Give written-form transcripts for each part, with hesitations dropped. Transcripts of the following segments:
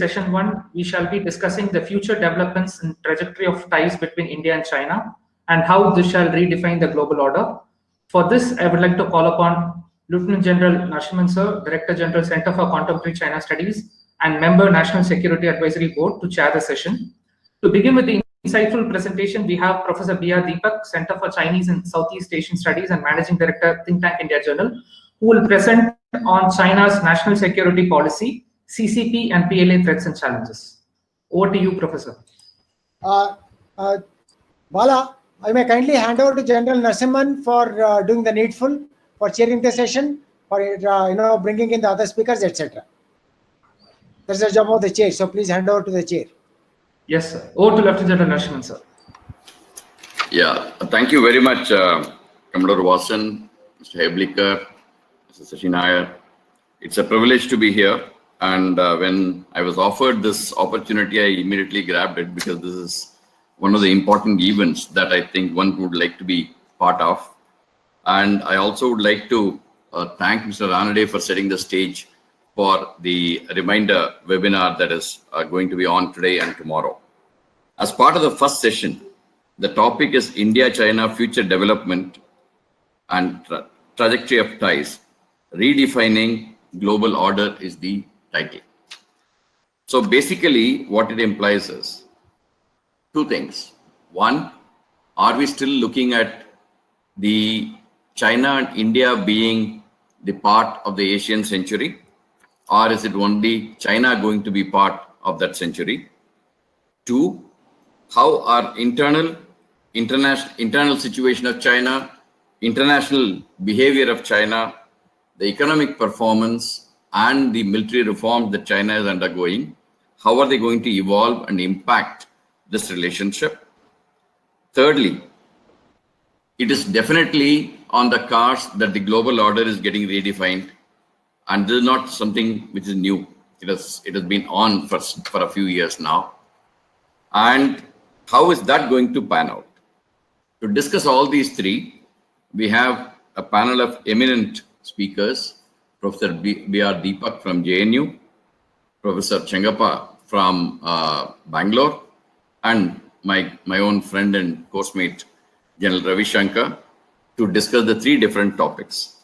session 1, we shall be discussing the future developments and trajectory of ties between India and China and how this shall redefine the global order. For this, I would like to call upon Lieutenant General Narasimhan Sir, Director General, Center for Contemporary China Studies and member National Security Advisory Board, to chair the session. To begin with the insightful presentation, we have Professor B.R. Deepak, Center for Chinese and Southeast Asian Studies and Managing Director, Think Tank India Journal, who will present on China's national security policy, CCP and PLA threats and challenges. Over to you, Professor. Bala, I may kindly hand over to General Narasimhan for doing the needful, for chairing the session, for bringing in the other speakers, etc. That's the job of the chair. So please hand over to the chair. Yes, sir. Over to Lieutenant General Narasimhan, sir. Yeah, thank you very much, Commodore Watson, Mr. Heblicker, Mr. Sashi Nair. It's a privilege to be here. And when I was offered this opportunity, I immediately grabbed it because this is one of the important events that I think one would like to be part of. And I also would like to thank Mr. Ranade for setting the stage for the reminder webinar that is going to be on today and tomorrow. As part of the first session, the topic is India-China future development and trajectory of ties. Redefining global order is the title. So basically what it implies is two things. One, are we still looking at the China and India being the part of the Asian century? Or is it only China going to be part of that century? Two, how are internal situation of China, international behavior of China, the economic performance and the military reforms that China is undergoing, how are they going to evolve and impact this relationship? Thirdly, it is definitely on the cards that the global order is getting redefined. And this is not something which is new. It has been on for a few years now. And how is that going to pan out? To discuss all these three, we have a panel of eminent speakers, Professor B.R. Deepak from JNU, Professor Chengappa from Bangalore, and my own friend and course mate, General Ravi Shankar, to discuss the three different topics.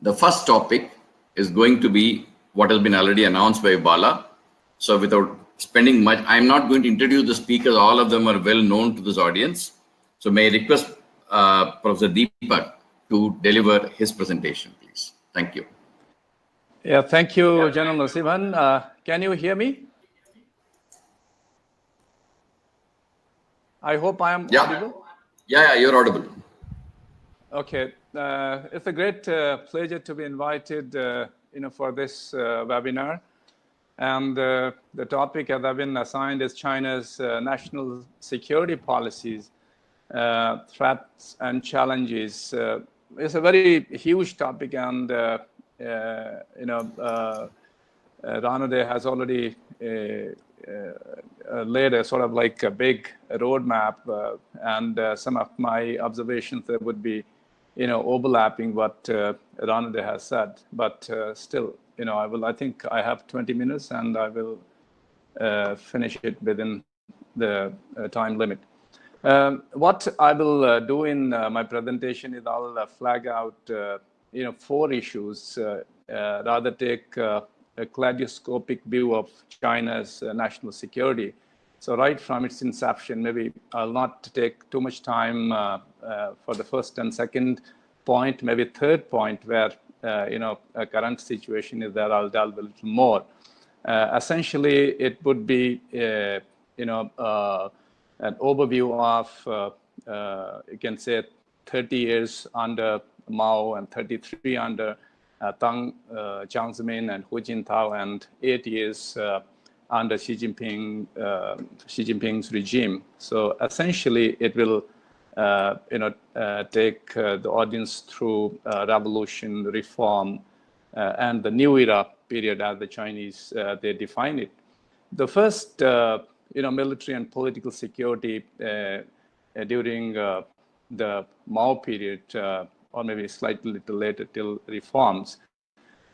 The first topic is going to be what has been already announced by Bala. So without spending much, I'm not going to introduce the speakers. All of them are well known to this audience. So may I request Professor Deepak to deliver his presentation, please. Thank you. Yeah, thank you, General Narasimhan. Can you hear me? I hope I am audible. Yeah, you're audible. Okay, it's a great pleasure to be invited, for this webinar. And the topic, as I've been assigned, is China's national security policies, threats and challenges. It's a very huge topic, and Ranade has already laid a sort of like a big roadmap, and some of my observations that would be, overlapping what Ranade has said. But still, I think I have 20 minutes, and I will finish it within the time limit. What I will do in my presentation is I'll flag out, 4 issues, rather take a kaleidoscopic view of China's national security. So right from its inception, maybe I'll not take too much time for the first and second point, maybe third point where, a current situation is there. I'll delve a little more. Essentially, it would be, an overview of, you can say, 30 years under Mao and 33 under Jiang Zemin and Hu Jintao, and 8 years under Xi Jinping's regime. So essentially, it will, take the audience through revolution, reform, and the new era period as the Chinese they define it. The first, military and political security during the Mao period, or maybe slightly little later till reforms,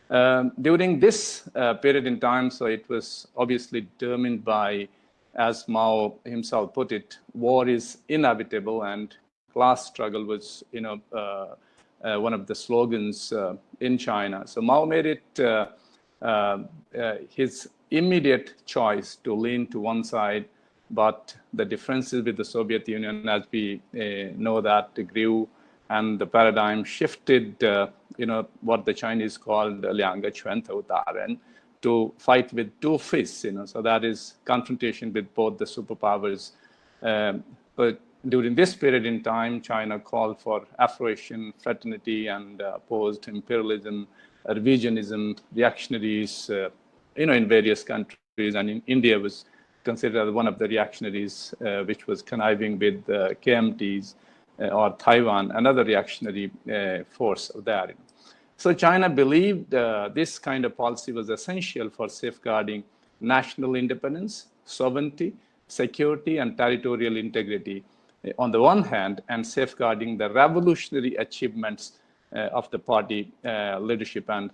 During this period in time, so it was obviously determined by, as Mao himself put it, war is inevitable, and class struggle was, one of the slogans in China. So Mao made it his immediate choice to lean to one side, but the differences with the Soviet Union, as we know, that grew, and the paradigm shifted, what the Chinese called Lianga Quan Tou Daren, to fight with two fists, so that is confrontation with both the superpowers. But during this period in time, China called for Afro-Asian fraternity and opposed imperialism, revisionism, reactionaries, in various countries, and in India was considered as one of the reactionaries, which was conniving with KMTs, or Taiwan, another reactionary force there. So China believed this kind of policy was essential for safeguarding national independence, sovereignty, security, and territorial integrity on the one hand, and safeguarding the revolutionary achievements of the party leadership and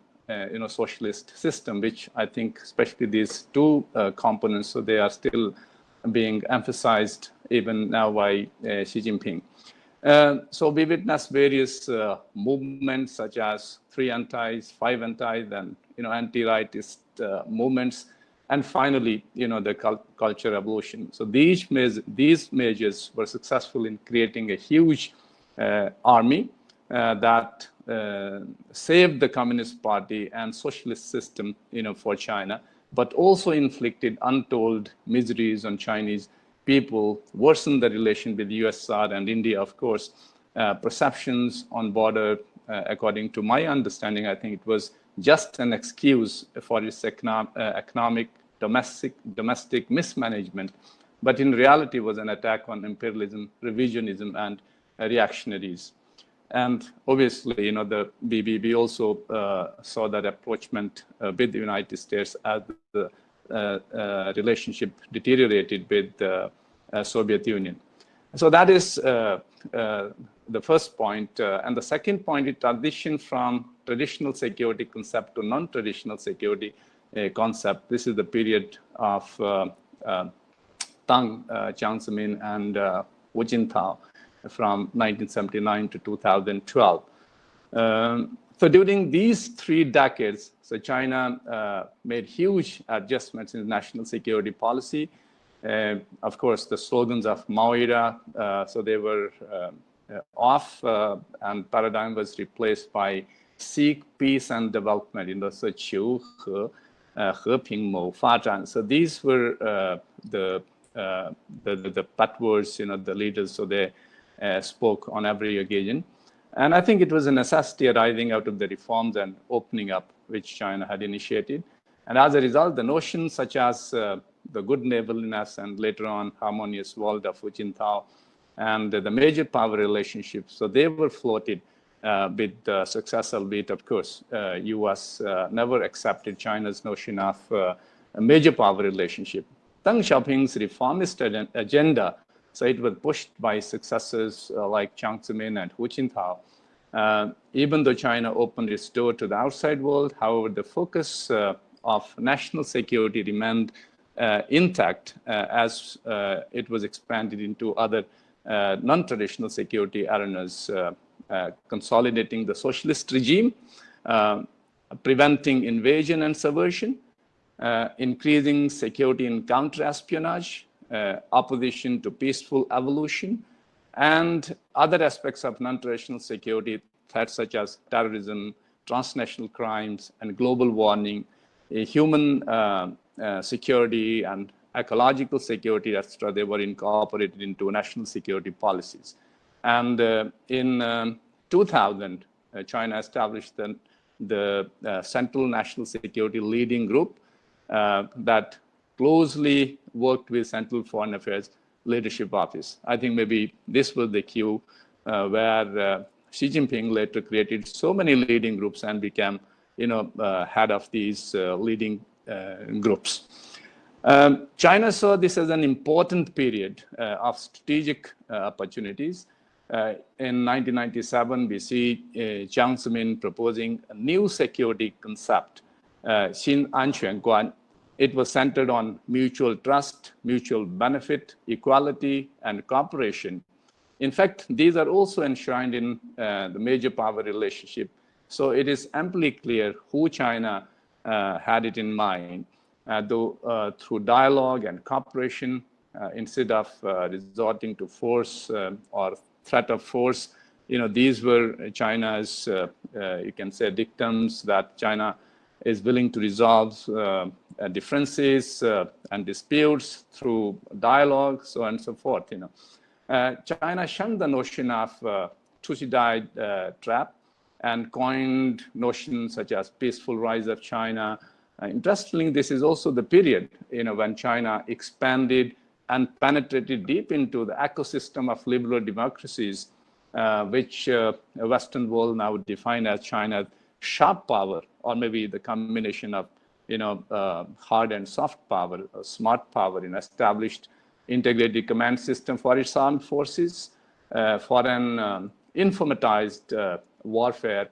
socialist system, which I think especially these two components, so they are still being emphasized even now by Xi Jinping. So we witnessed various movements such as 3 antis, 5 antis, and anti-rightist movements, and finally, the culture revolution. So these measures were successful in creating a huge army that saved the Communist Party and socialist system, for China, but also inflicted untold miseries on Chinese people, worsened the relation with USSR and India, of course. Perceptions on border, according to my understanding, I think it was just an excuse for its economic domestic mismanagement, but in reality was an attack on imperialism, revisionism, and reactionaries. And obviously, we also saw that approachment with the United States as the relationship deteriorated with the Soviet Union. So that is the first point. And the second point, it transitioned from traditional security concept to non-traditional security concept. This is the period of Deng, Jiang Zemin, and Hu Jintao from 1979 to 2012. So during these 3 decades, so China made huge adjustments in national security policy. Of course, the slogans of Mao era, so they were off, and paradigm was replaced by seek peace and development, so Qiu He, He Ping Mou Fa Zhan. So these were the buzzwords, the leaders, so they spoke on every occasion. And I think it was a necessity arising out of the reforms and opening up which China had initiated. And as a result, the notions such as the good neighborliness and later on harmonious world of Hu Jintao and the major power relationships, so they were floated with success, albeit, of course, US never accepted China's notion of a major power relationship. Deng Xiaoping's reformist agenda, so it was pushed by successors like Jiang Zemin and Hu Jintao. Even though China opened its door to the outside world, however, the focus of national security remained intact as it was expanded into other non-traditional security arenas, consolidating the socialist regime, preventing invasion and subversion, increasing security in counter-espionage, opposition to peaceful evolution, and other aspects of non-traditional security threats such as terrorism, transnational crimes, and global warming, human security, and ecological security, etc. They were incorporated into national security policies. And in 2000, China established the Central National Security Leading Group that closely worked with Central Foreign Affairs Leadership Office. I think maybe this was the cue where Xi Jinping later created so many leading groups and became, head of these leading groups. China saw this as an important period of strategic opportunities. In 1997, we see Jiang Zemin proposing a new security concept, 新安全观. It was centered on mutual trust, mutual benefit, equality, and cooperation. In fact, these are also enshrined in the major power relationship. So it is amply clear who China had it in mind, though through dialogue and cooperation, instead of resorting to force or threat of force. These were China's, you can say, dictums that China is willing to resolve differences and disputes through dialogue, so on and so forth. China shunned the notion of Thucydides trap and coined notions such as peaceful rise of China. Interestingly, this is also the period when China expanded and penetrated deep into the ecosystem of liberal democracies, which the Western world now define as China's sharp power, or maybe the combination of hard and soft power, smart power, in established integrated command system for its armed forces, for an informatized warfare,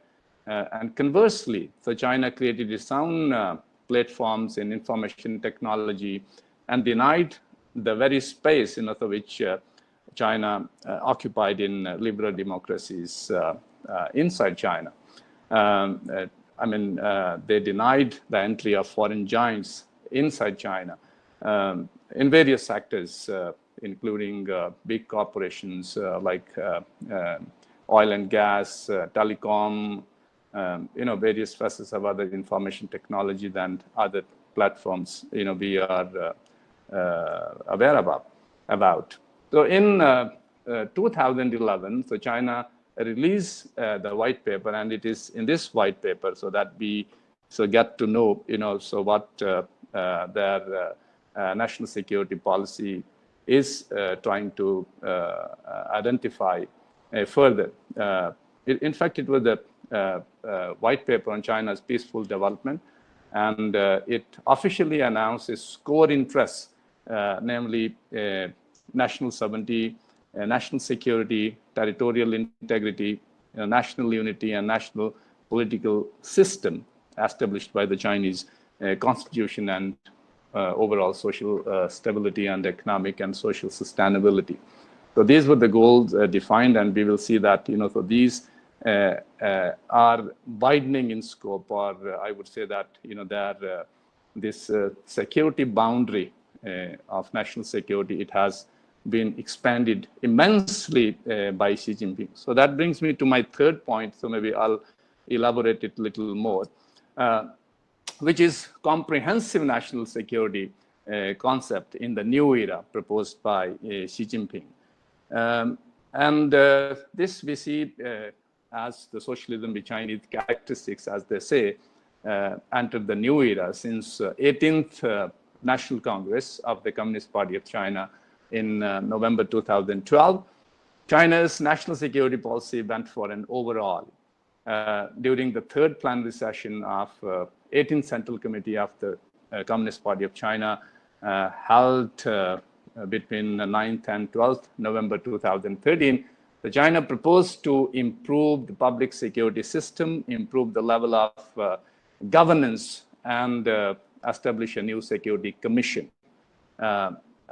and conversely, so China created its own platforms in information technology and denied the very space which China occupied in liberal democracies inside China. They denied the entry of foreign giants inside China in various sectors, including big corporations like oil and gas, telecom, various facets of other information technology and other platforms, we are aware about. So in 2011, so China released the white paper, and it is in this white paper so that we get to know, so what their national security policy is trying to identify further. In fact, it was a white paper on China's peaceful development, and it officially announced its core interests, namely national sovereignty, national security, territorial integrity, national unity, and national political system established by the Chinese constitution, and overall social stability and economic and social sustainability. So these were the goals defined, and we will see that, so these are widening in scope, or I would say that, they are this security boundary of national security, it has been expanded immensely by Xi Jinping. So that brings me to my third point, so maybe I'll elaborate it a little more, which is comprehensive national security concept in the new era proposed by Xi Jinping. This we see as the socialism with Chinese characteristics, as they say, entered the new era since 18th National Congress of the Communist Party of China in November 2012. China's national security policy went for an overhaul. During the third plenary session of 18th Central Committee of the Communist Party of China, held between 9th and 12th November 2013, China proposed to improve the public security system, improve the level of governance, and establish a new security commission.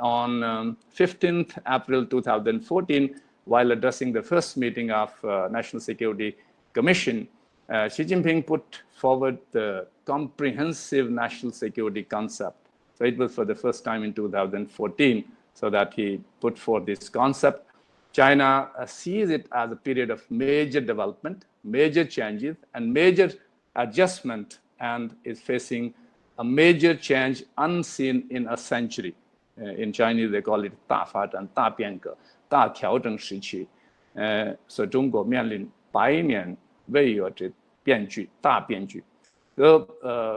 On 15th April 2014, while addressing the first meeting of National Security Commission, Xi Jinping put forward the comprehensive national security concept. So it was for the first time in 2014, so that he put forth this concept. China sees it as a period of major development, major changes, and major adjustment, and is facing a major change unseen in a century. In Chinese, they call it 大发展、大变革、大调整时期。所以中国面临100年未有之变局、大变局。So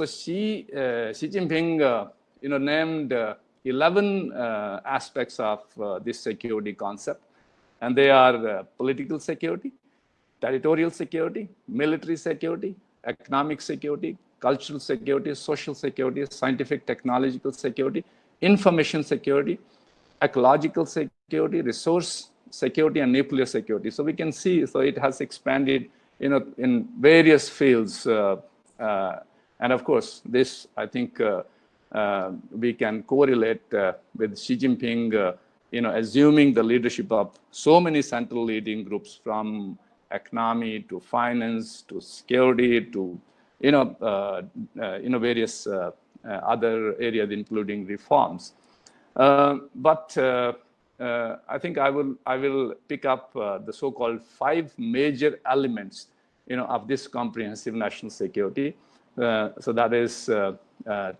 Xi Jinping, named 11 aspects of this security concept, and they are political security, territorial security, military security, economic security, cultural security, social security, scientific technological security, information security, ecological security, resource security and nuclear security. So we can see, so it has expanded, in various fields. And of course, this, I think, we can correlate with Xi Jinping, assuming the leadership of so many central leading groups, from economy to finance to security to, various other areas, including reforms. But I think I will pick up the so-called 5 major elements, of this comprehensive national security. So that is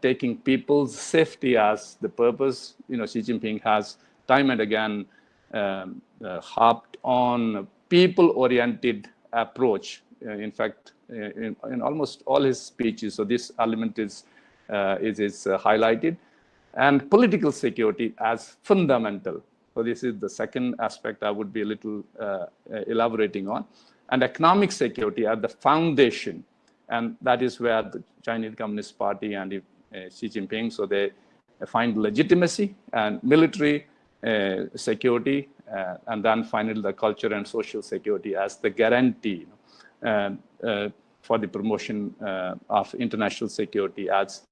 taking people's safety as the purpose. Xi Jinping has time and again harped on people-oriented approach. In fact, in almost all his speeches, so this element is highlighted, and political security as fundamental. So this is the second aspect I would be a little elaborating on, and economic security as the foundation, and that is where the Chinese Communist Party and Xi Jinping, so they find legitimacy, and military security, and then finally the culture and social security as the guarantee for the promotion of international security as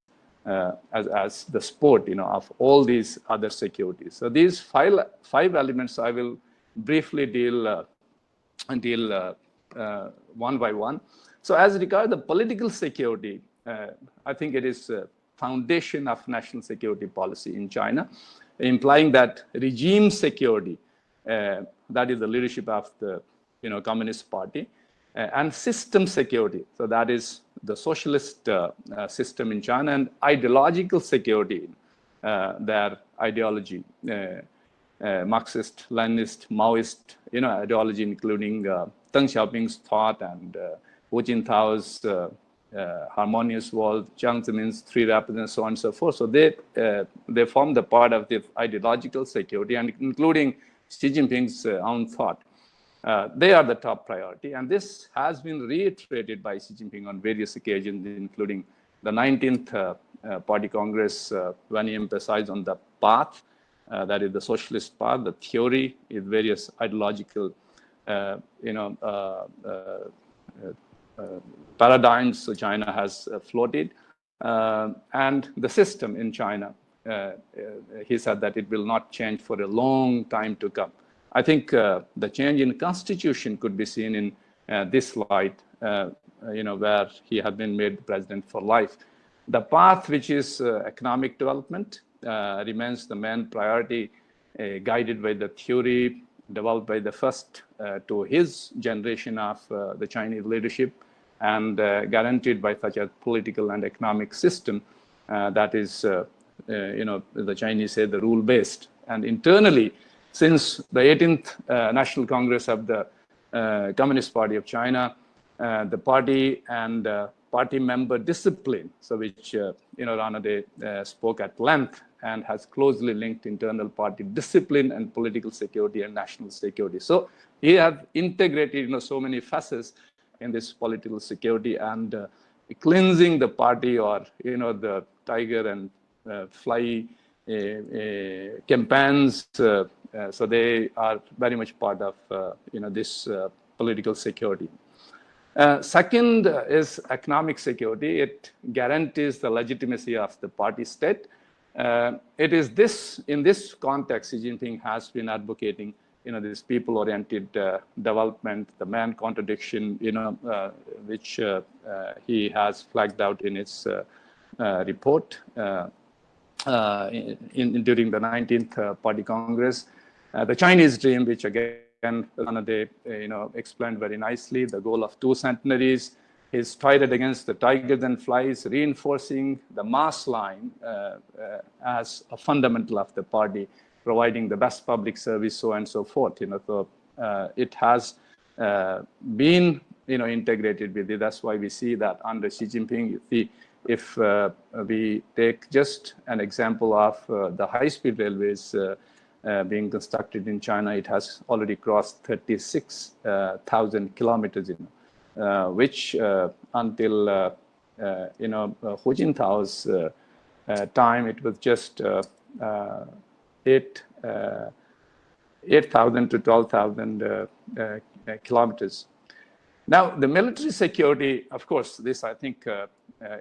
the support, of all these other securities. So these five elements I will briefly deal one by one. So as regards the political security, I think it is a foundation of national security policy in China, implying that regime security, that is the leadership of the Communist Party, and system security, so that is the socialist system in China, and ideological security, their ideology, Marxist, Leninist, Maoist, ideology, including Deng Xiaoping's thought and Hu Jintao's harmonious world, Jiang Zemin's 3 rapids, and so on and so forth. So they form the part of the ideological security, and including Xi Jinping's own thought. They are the top priority, and this has been reiterated by Xi Jinping on various occasions, including the 19th Party Congress, when he emphasized on the path, that is the socialist path, the theory, is various ideological, paradigms so China has floated, and the system in China. He said that it will not change for a long time to come. I think the change in constitution could be seen in this light, where he had been made president for life. The path, which is economic development, remains the main priority, guided by the theory developed by the first to his generation of the Chinese leadership, and guaranteed by such a political and economic system that is, the Chinese say, the rule-based. And internally, since the 18th National Congress of the Communist Party of China, the party and party member discipline, so which Rana De spoke at length, and has closely linked internal party discipline and political security and national security. So he has integrated so many facets in this political security, and cleansing the party, or the tiger and fly campaigns. So they are very much part of this political security. Second is economic security. It guarantees the legitimacy of the party state. It is this, in this context, Xi Jinping has been advocating this people-oriented development, the man contradiction, which he has flagged out in his report during the 19th Party Congress. The Chinese dream, which again, they explained very nicely, the goal of 2 centenaries is targeted against the tigers and flies, reinforcing the mass line as a fundamental of the party, providing the best public service, so on and so forth. So it has been integrated with it. That's why we see that under Xi Jinping, if we take just an example of the high-speed railways being constructed in China, it has already crossed 36,000 kilometers, which until Hu Jintao's time, it was just 8,000 to 12,000 kilometers. Now, the military security, of course, this I think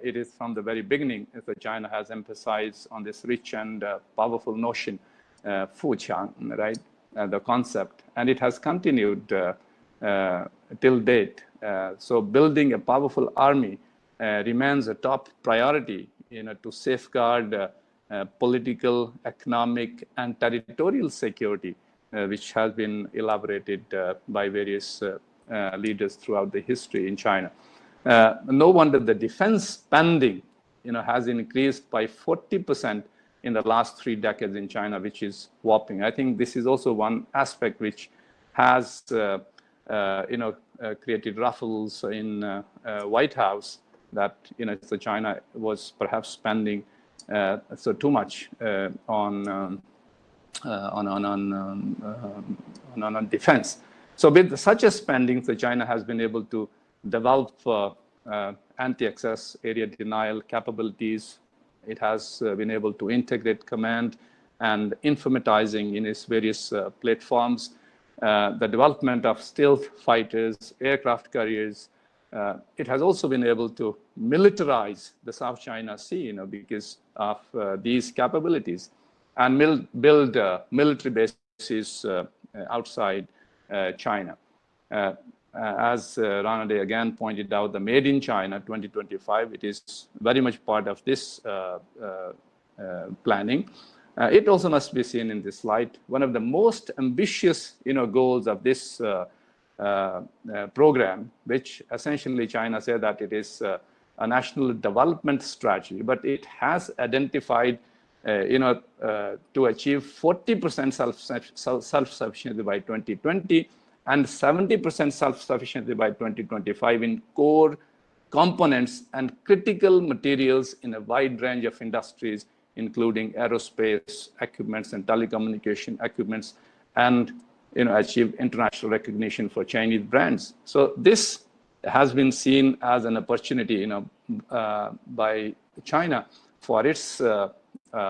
it is from the very beginning that China has emphasized on this rich and powerful notion, Fuqiang, right? The concept, and it has continued till date. So building a powerful army remains a top priority, to safeguard political, economic, and territorial security, which has been elaborated by various leaders throughout the history in China. No wonder the defense spending, has increased by 40% in the last 3 decades in China, which is whopping. I think this is also one aspect which has, created ruffles in White House, that so China was perhaps spending so too much on defense. So with such a spending, so China has been able to develop anti-access area denial capabilities. It has been able to integrate command and informatizing in its various platforms. The development of stealth fighters, aircraft carriers. It has also been able to militarize the South China Sea, because of these capabilities, and build military bases outside China. As Rana Day again pointed out, the Made in China 2025, it is very much part of this planning. It also must be seen in this light. One of the most ambitious, goals of this program, which essentially China said that it is a national development strategy, but it has identified, to achieve 40% self-sufficiency by 2020 and 70% self-sufficiency by 2025 in core components and critical materials in a wide range of industries, including aerospace equipments and telecommunication equipments, and achieve international recognition for Chinese brands. So this has been seen as an opportunity, by China for its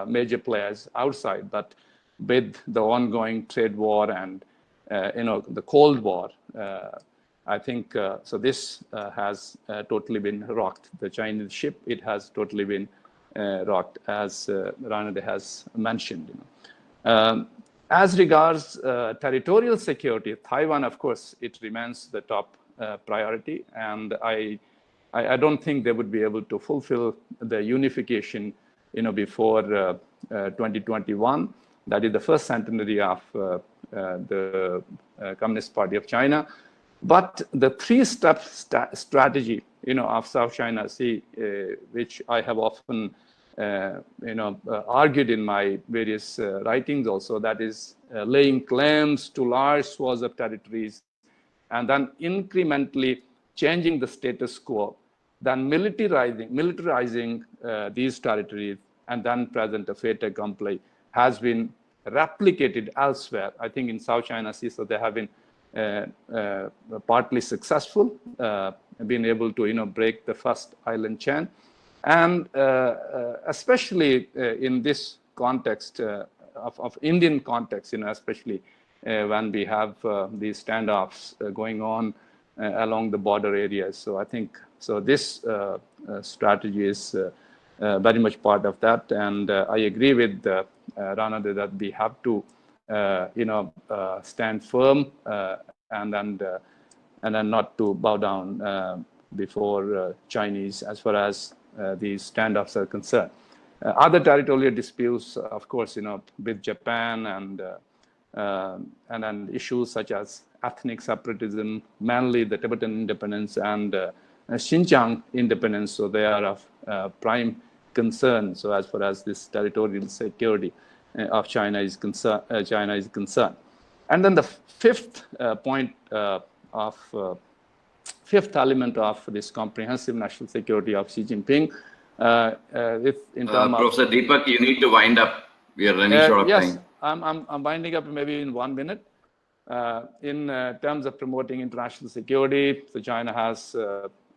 major players outside. But with the ongoing trade war and the Cold War, I think so. This has totally been rocked. The Chinese ship, it has totally been rocked, as Rana has mentioned. As regards territorial security, Taiwan, of course, it remains the top priority, and I don't think they would be able to fulfill the unification, before 2021. That is the first centenary of the Communist Party of China. But the 3-step strategy, of South China Sea, which I have often, argued in my various writings also, that is laying claims to large swaths of territories, and then incrementally changing the status quo, then militarizing these territories, and then present a fait accompli has been replicated elsewhere. I think in South China Sea, so they have been partly successful, been able to break the first island chain, and especially in this context of Indian context, especially when we have these standoffs going on along the border areas. So I think so. This strategy is very much part of that, and I agree with Rana that we have to stand firm and then not to bow down before Chinese as far as these standoffs are concerned. Other territorial disputes, of course, with Japan and then issues such as ethnic separatism, mainly the Tibetan independence and Xinjiang independence. So they are of prime concern. So as far as this territorial security of China is concerned, and then the fifth fifth element of this comprehensive national security of Xi Jinping. Professor Deepak, you need to wind up. We are running short of yes, time. I'm winding up maybe in 1 minute. In terms of promoting international security, so China has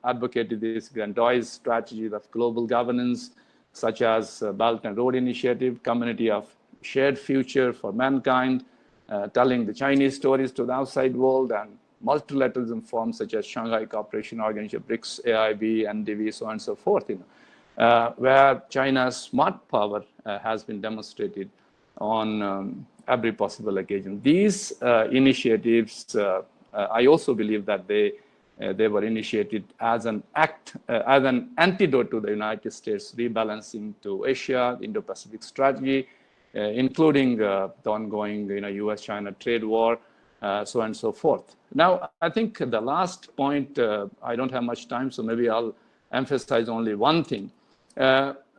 advocated this grandiose strategy of global governance, such as Belt and Road Initiative, Community of Shared Future for Mankind, telling the Chinese stories to the outside world, and multilateralism forms such as Shanghai Cooperation Organization, BRICS, AIB, NDV, so on and so forth, where China's smart power has been demonstrated on every possible occasion. These initiatives, I also believe that they were initiated as an as an antidote to the United States rebalancing to Asia, Indo-Pacific strategy, including the ongoing US-China trade war, so on and so forth. Now, I think the last point, I don't have much time, so maybe I'll emphasize only one thing.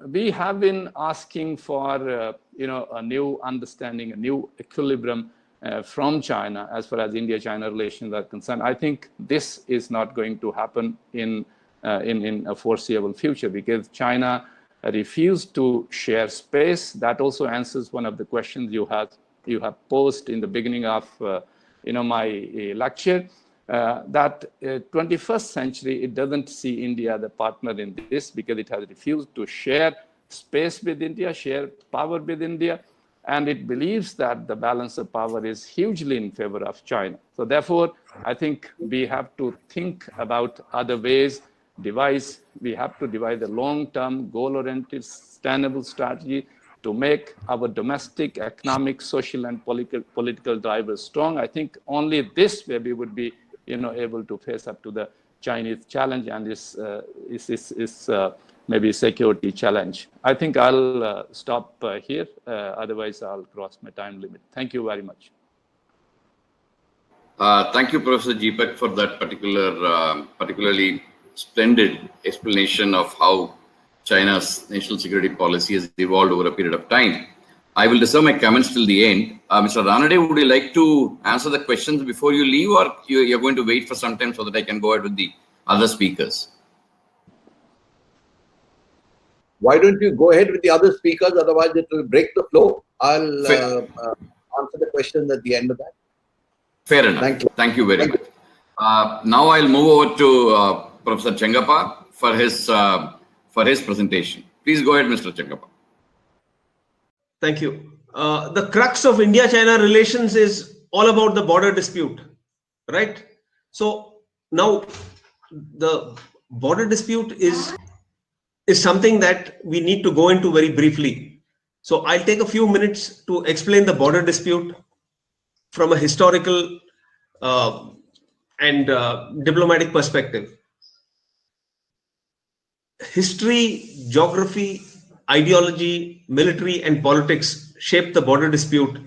We have been asking for a new understanding, a new equilibrium from China as far as India-China relations are concerned. I think this is not going to happen in a foreseeable future, because China refused to share space. That also answers one of the questions you have posed in the beginning of my lecture. That 21st century, it doesn't see India as a partner in this, because it has refused to share space with India, share power with India, and it believes that the balance of power is hugely in favor of China. So therefore, I think we have to think about other ways, we have to devise a long-term, goal-oriented, sustainable strategy to make our domestic, economic, social, and political drivers strong. I think only this way we would be able to face up to the Chinese challenge and this maybe security challenge. I think I'll stop here. Otherwise, I'll cross my time limit. Thank you very much. Thank you, Professor Jeepak, for that particularly splendid explanation of how China's national security policy has evolved over a period of time. I will reserve my comments till the end. Mr. Ranade, would you like to answer the questions before you leave, or you're going to wait for some time so that I can go ahead with the other speakers? Why don't you go ahead with the other speakers? Otherwise, it will break the flow. I'll answer the questions at the end of that. Fair enough. Thank you. Thank you very much. Now I'll move over to Professor Chengappa for his presentation. Please go ahead, Mr. Chengappa. Thank you. The crux of India-China relations is all about the border dispute, right? So now the border dispute is something that we need to go into very briefly. So I'll take a few minutes to explain the border dispute from a historical and diplomatic perspective. History, geography, ideology, military, and politics shaped the border dispute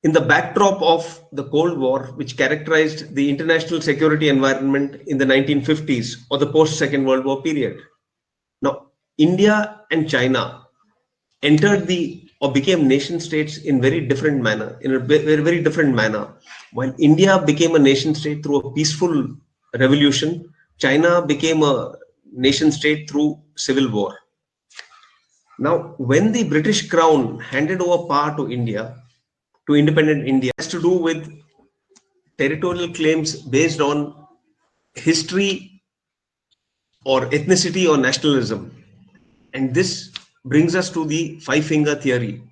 in the backdrop of the Cold War, which characterized the international security environment in the 1950s or the post-Second World War period. Now, India and China entered or became nation states in a very different manner. While India became a nation state through a peaceful revolution, China became a nation state through civil war. Now, when the British Crown handed over power to India, to independent India, has to do with territorial claims based on history or ethnicity or nationalism. And this brings us to the five-finger theory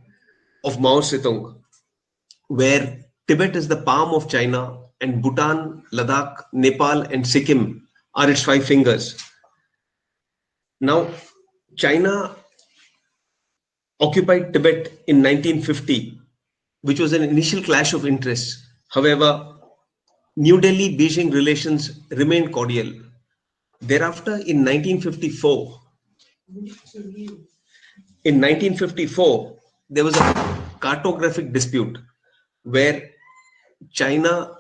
of Mao Zedong, where Tibet is the palm of China and Bhutan, Ladakh, Nepal, and Sikkim are its five fingers. Now, China occupied Tibet in 1950, which was an initial clash of interests. However, New Delhi-Beijing relations remained cordial. Thereafter, in 1954, there was a cartographic dispute where China,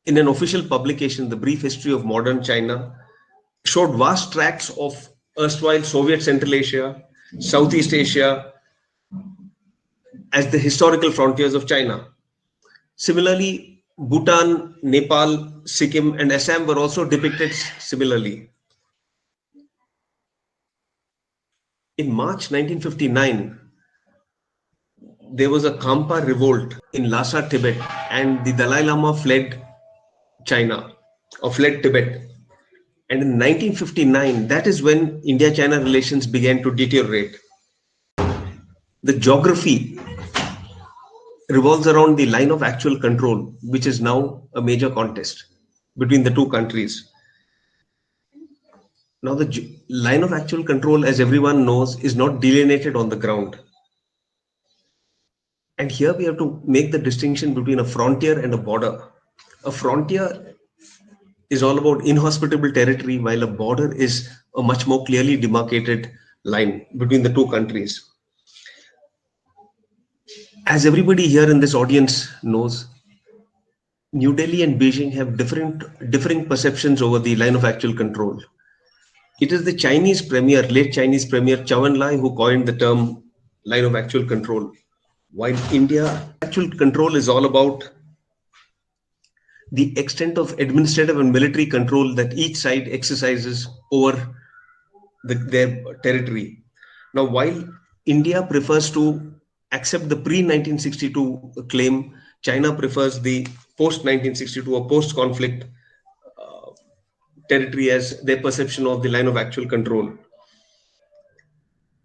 in an official publication, The Brief History of Modern China, showed vast tracts of erstwhile Soviet Central Asia, Southeast Asia, as the historical frontiers of China. Similarly, Bhutan, Nepal, Sikkim, and Assam were also depicted similarly. In March 1959, there was a Khampa revolt in Lhasa, Tibet, and the Dalai Lama fled China, or fled Tibet. And in 1959, that is when India-China relations began to deteriorate. The geography revolves around the line of actual control, which is now a major contest between the two countries. Now, the line of actual control, as everyone knows, is not delineated on the ground. And here we have to make the distinction between a frontier and a border. A frontier is all about inhospitable territory, while a border is a much more clearly demarcated line between the two countries. As everybody here in this audience knows, New Delhi and Beijing have differing perceptions over the line of actual control. It is the Chinese premier, late Chinese premier Zhou Enlai, who coined the term line of actual control. While India, actual control is all about the extent of administrative and military control that each side exercises over their territory. Now, while India prefers to accept the pre-1962 claim, China prefers the post-1962 or post-conflict territory as their perception of the line of actual control.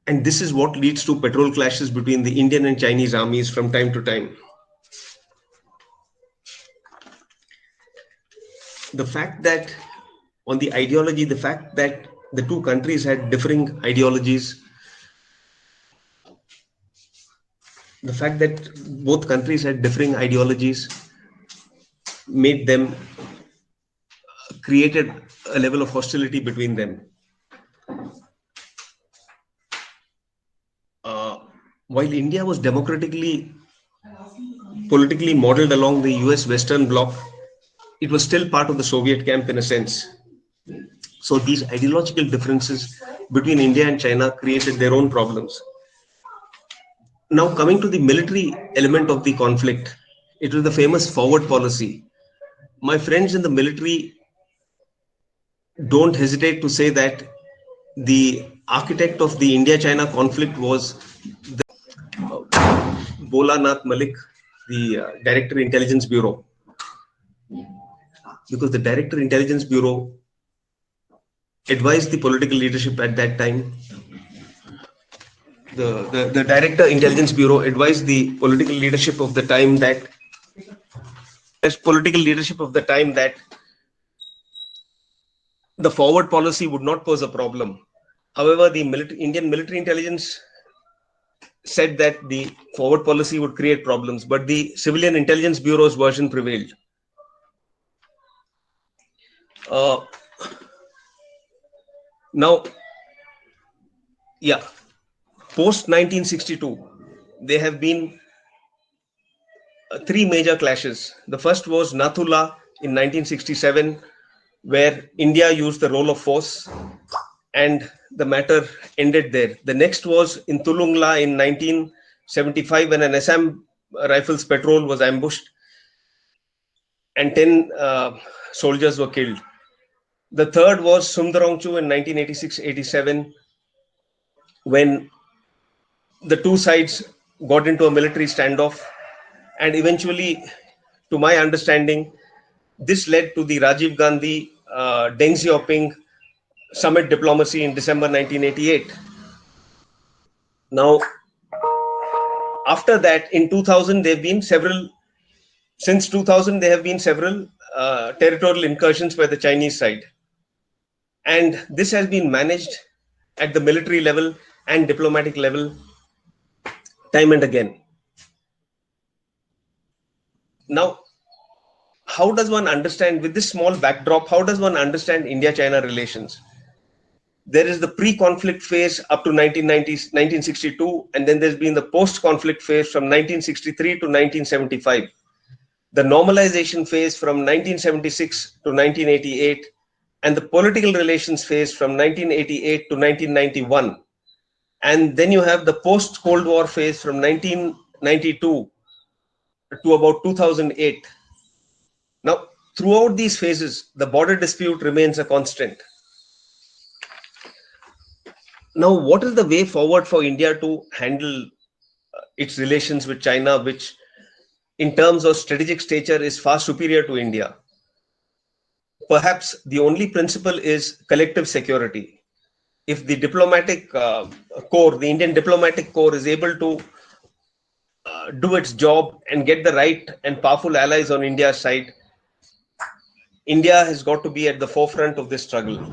And this is what leads to patrol clashes between the Indian and Chinese armies from time to time. The fact that on the ideology, the fact that the two countries had differing ideologies, the fact that both countries had differing ideologies made them, created a level of hostility between them. While India was democratically, politically modeled along the US Western Bloc, it was still part of the Soviet camp in a sense. So these ideological differences between India and China created their own problems. Now, coming to the military element of the conflict, it was the famous forward policy. My friends in the military don't hesitate to say that the architect of the India-China conflict was Bhola Nath Malik, the Director Intelligence Bureau. Because the Director Intelligence Bureau advised the political leadership at that time. The Director Intelligence Bureau advised the political leadership of the time that the forward policy would not pose a problem. However, the Indian military intelligence said that the forward policy would create problems, but the Civilian Intelligence Bureau's version prevailed. Now, post 1962, there have been three major clashes. The first was Nathula in 1967, where India used the role of force, and the matter ended there. The next was in Tulungla in 1975, when an Assam Rifles patrol was ambushed and 10 soldiers were killed. The third was Sumdarongchu in 1986-87, when the two sides got into a military standoff, and eventually, to my understanding, this led to the Rajiv Gandhi Deng Xiaoping summit diplomacy in December 1988. Now, after that, in 2000, there have been several territorial incursions by the Chinese side. And this has been managed at the military level and diplomatic level time and again. Now, how does one understand, with this small backdrop, how does one understand India-China relations? There is the pre-conflict phase up to 1962, and then there's been the post-conflict phase from 1963 to 1975. The normalization phase from 1976 to 1988, and the political relations phase from 1988 to 1991. And then you have the post-Cold War phase from 1992 to about 2008. Now, throughout these phases, the border dispute remains a constant. Now, what is the way forward for India to handle its relations with China, which in terms of strategic stature is far superior to India? Perhaps the only principle is collective security. If the diplomatic corps, the Indian diplomatic corps, is able to do its job and get the right and powerful allies on India's side, India has got to be at the forefront of this struggle.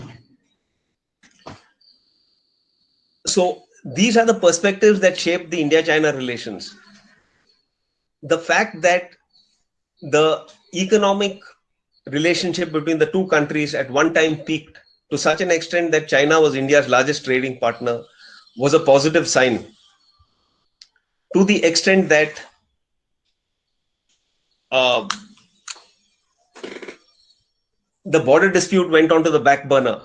So these are the perspectives that shape the India-China relations. The fact that the economic relationship between the two countries at one time peaked to such an extent that China was India's largest trading partner was a positive sign, to the extent that the border dispute went onto the back burner.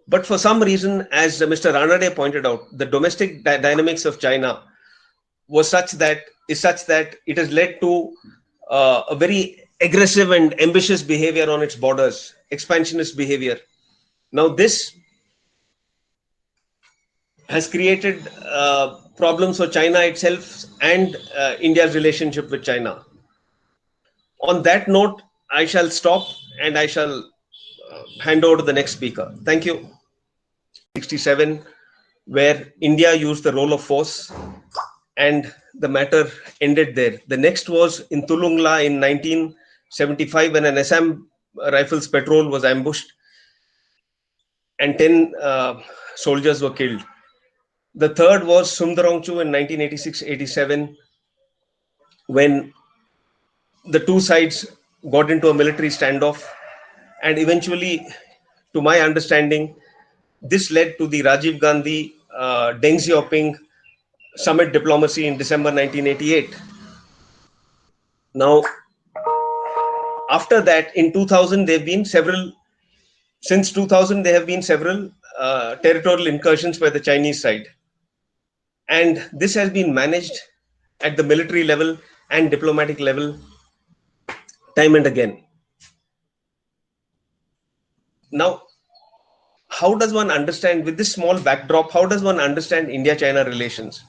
But for some reason, as Mr. Ranade pointed out, the domestic dynamics of China is such that it has led to a very aggressive and ambitious behavior on its borders, expansionist behavior. Now, this has created problems for China itself and India's relationship with China. On that note, I shall stop and I shall hand over to the next speaker. Thank you. 67, where India used the role of force and the matter ended there. The next was in Tulungla in 1975 when an Assam Rifles patrol was ambushed and 10 soldiers were killed. The third was Sumdarongchu in 1986-87 when the two sides got into a military standoff, and eventually, to my understanding, this led to the Rajiv Gandhi Deng Xiaoping summit diplomacy in December 1988. Now, after that, in 2000, there have been several territorial incursions by the Chinese side. And this has been managed at the military level and diplomatic level time and again. Now, how does one understand, with this small backdrop, how does one understand India-China relations?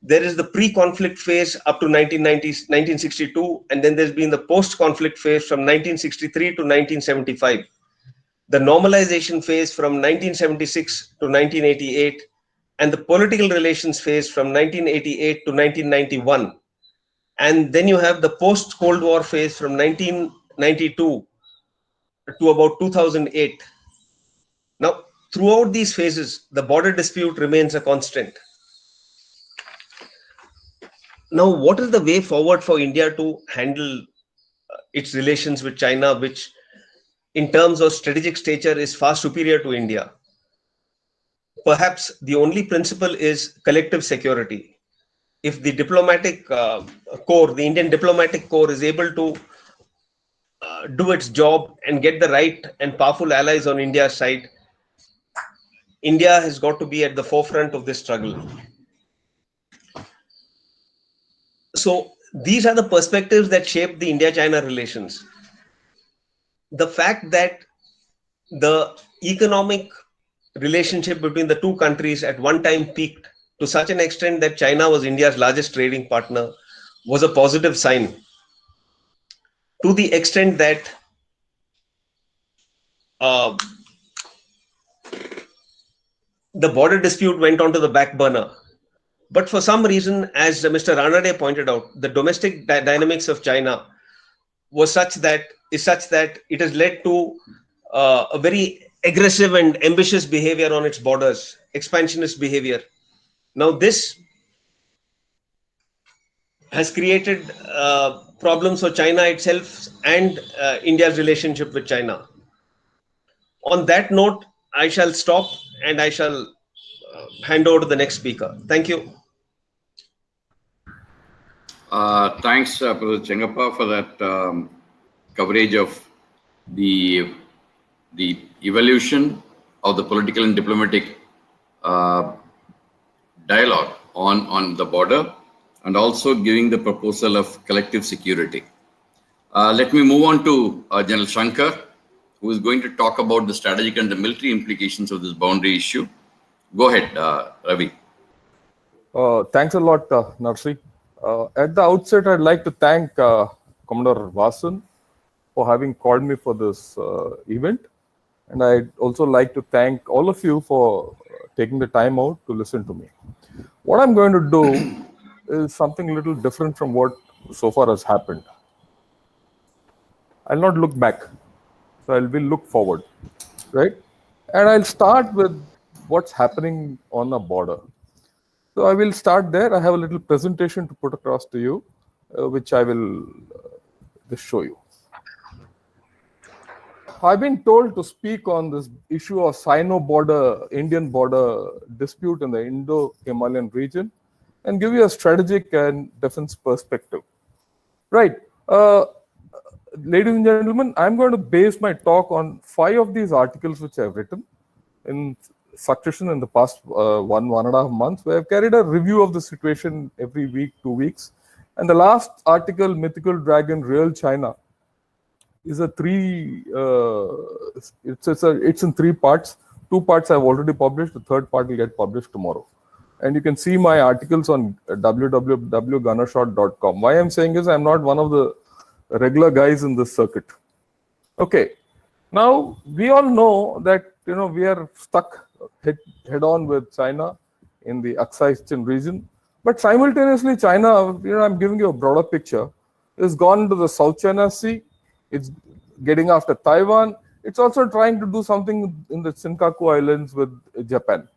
There is the pre-conflict phase up to 1962, and then there's been the post-conflict phase from 1963 to 1975. The normalization phase from 1976 to 1988, and the political relations phase from 1988 to 1991. And then you have the post-Cold War phase from 1992 to about 2008. Now, throughout these phases, the border dispute remains a constant. Now, what is the way forward for India to handle its relations with China, which in terms of strategic stature is far superior to India? Perhaps the only principle is collective security. If the diplomatic corps, the Indian diplomatic corps, is able to do its job and get the right and powerful allies on India's side, India has got to be at the forefront of this struggle. So these are the perspectives that shape the India-China relations. The fact that the economic relationship between the two countries at one time peaked to such an extent that China was India's largest trading partner was a positive sign, to the extent that the border dispute went onto the back burner. But for some reason, as Mr. Ranade pointed out, the domestic dynamics of China is such that it has led to a very aggressive and ambitious behavior on its borders, expansionist behavior. Now, this has created problems for China itself and India's relationship with China. On that note, I shall stop and I shall hand over to the next speaker. Thank you. Thanks, Professor Chengappa, for that coverage of the evolution of the political and diplomatic dialogue on the border, and also giving the proposal of collective security. Let me move on to General Shankar, who is going to talk about the strategic and the military implications of this boundary issue. Go ahead, Ravi. Thanks a lot, Narsee. At the outset, I'd like to thank Commodore Vasan for having called me for this event. And I'd also like to thank all of you for taking the time out to listen to me. What I'm going to do is something a little different from what so far has happened. I'll not look back, so I will look forward, right? And I'll start with what's happening on the border. So I will start there. I have a little presentation to put across to you, which I will just show you. I've been told to speak on this issue of Sino-Indian border dispute in the Indo-Himalayan region and give you a strategic and defense perspective. Right. Ladies and gentlemen, I'm going to base my talk on 5 of these articles which I've written in succession in the past 1.5 months, where I've carried a review of the situation every week, 2 weeks. And the last article, Mythical Dragon, Real China, is a it's in 3 parts. 2 parts I've already published. The 3rd part will get published tomorrow. And you can see my articles on www.gunnershot.com. Why I'm saying is I'm not one of the regular guys in this circuit. Okay. Now we all know that we are stuck head on with China in the Aksai-Chin region. But simultaneously, China, I'm giving you a broader picture, is gone to the South China Sea. It's getting after Taiwan. It's also trying to do something in the Senkaku Islands with Japan.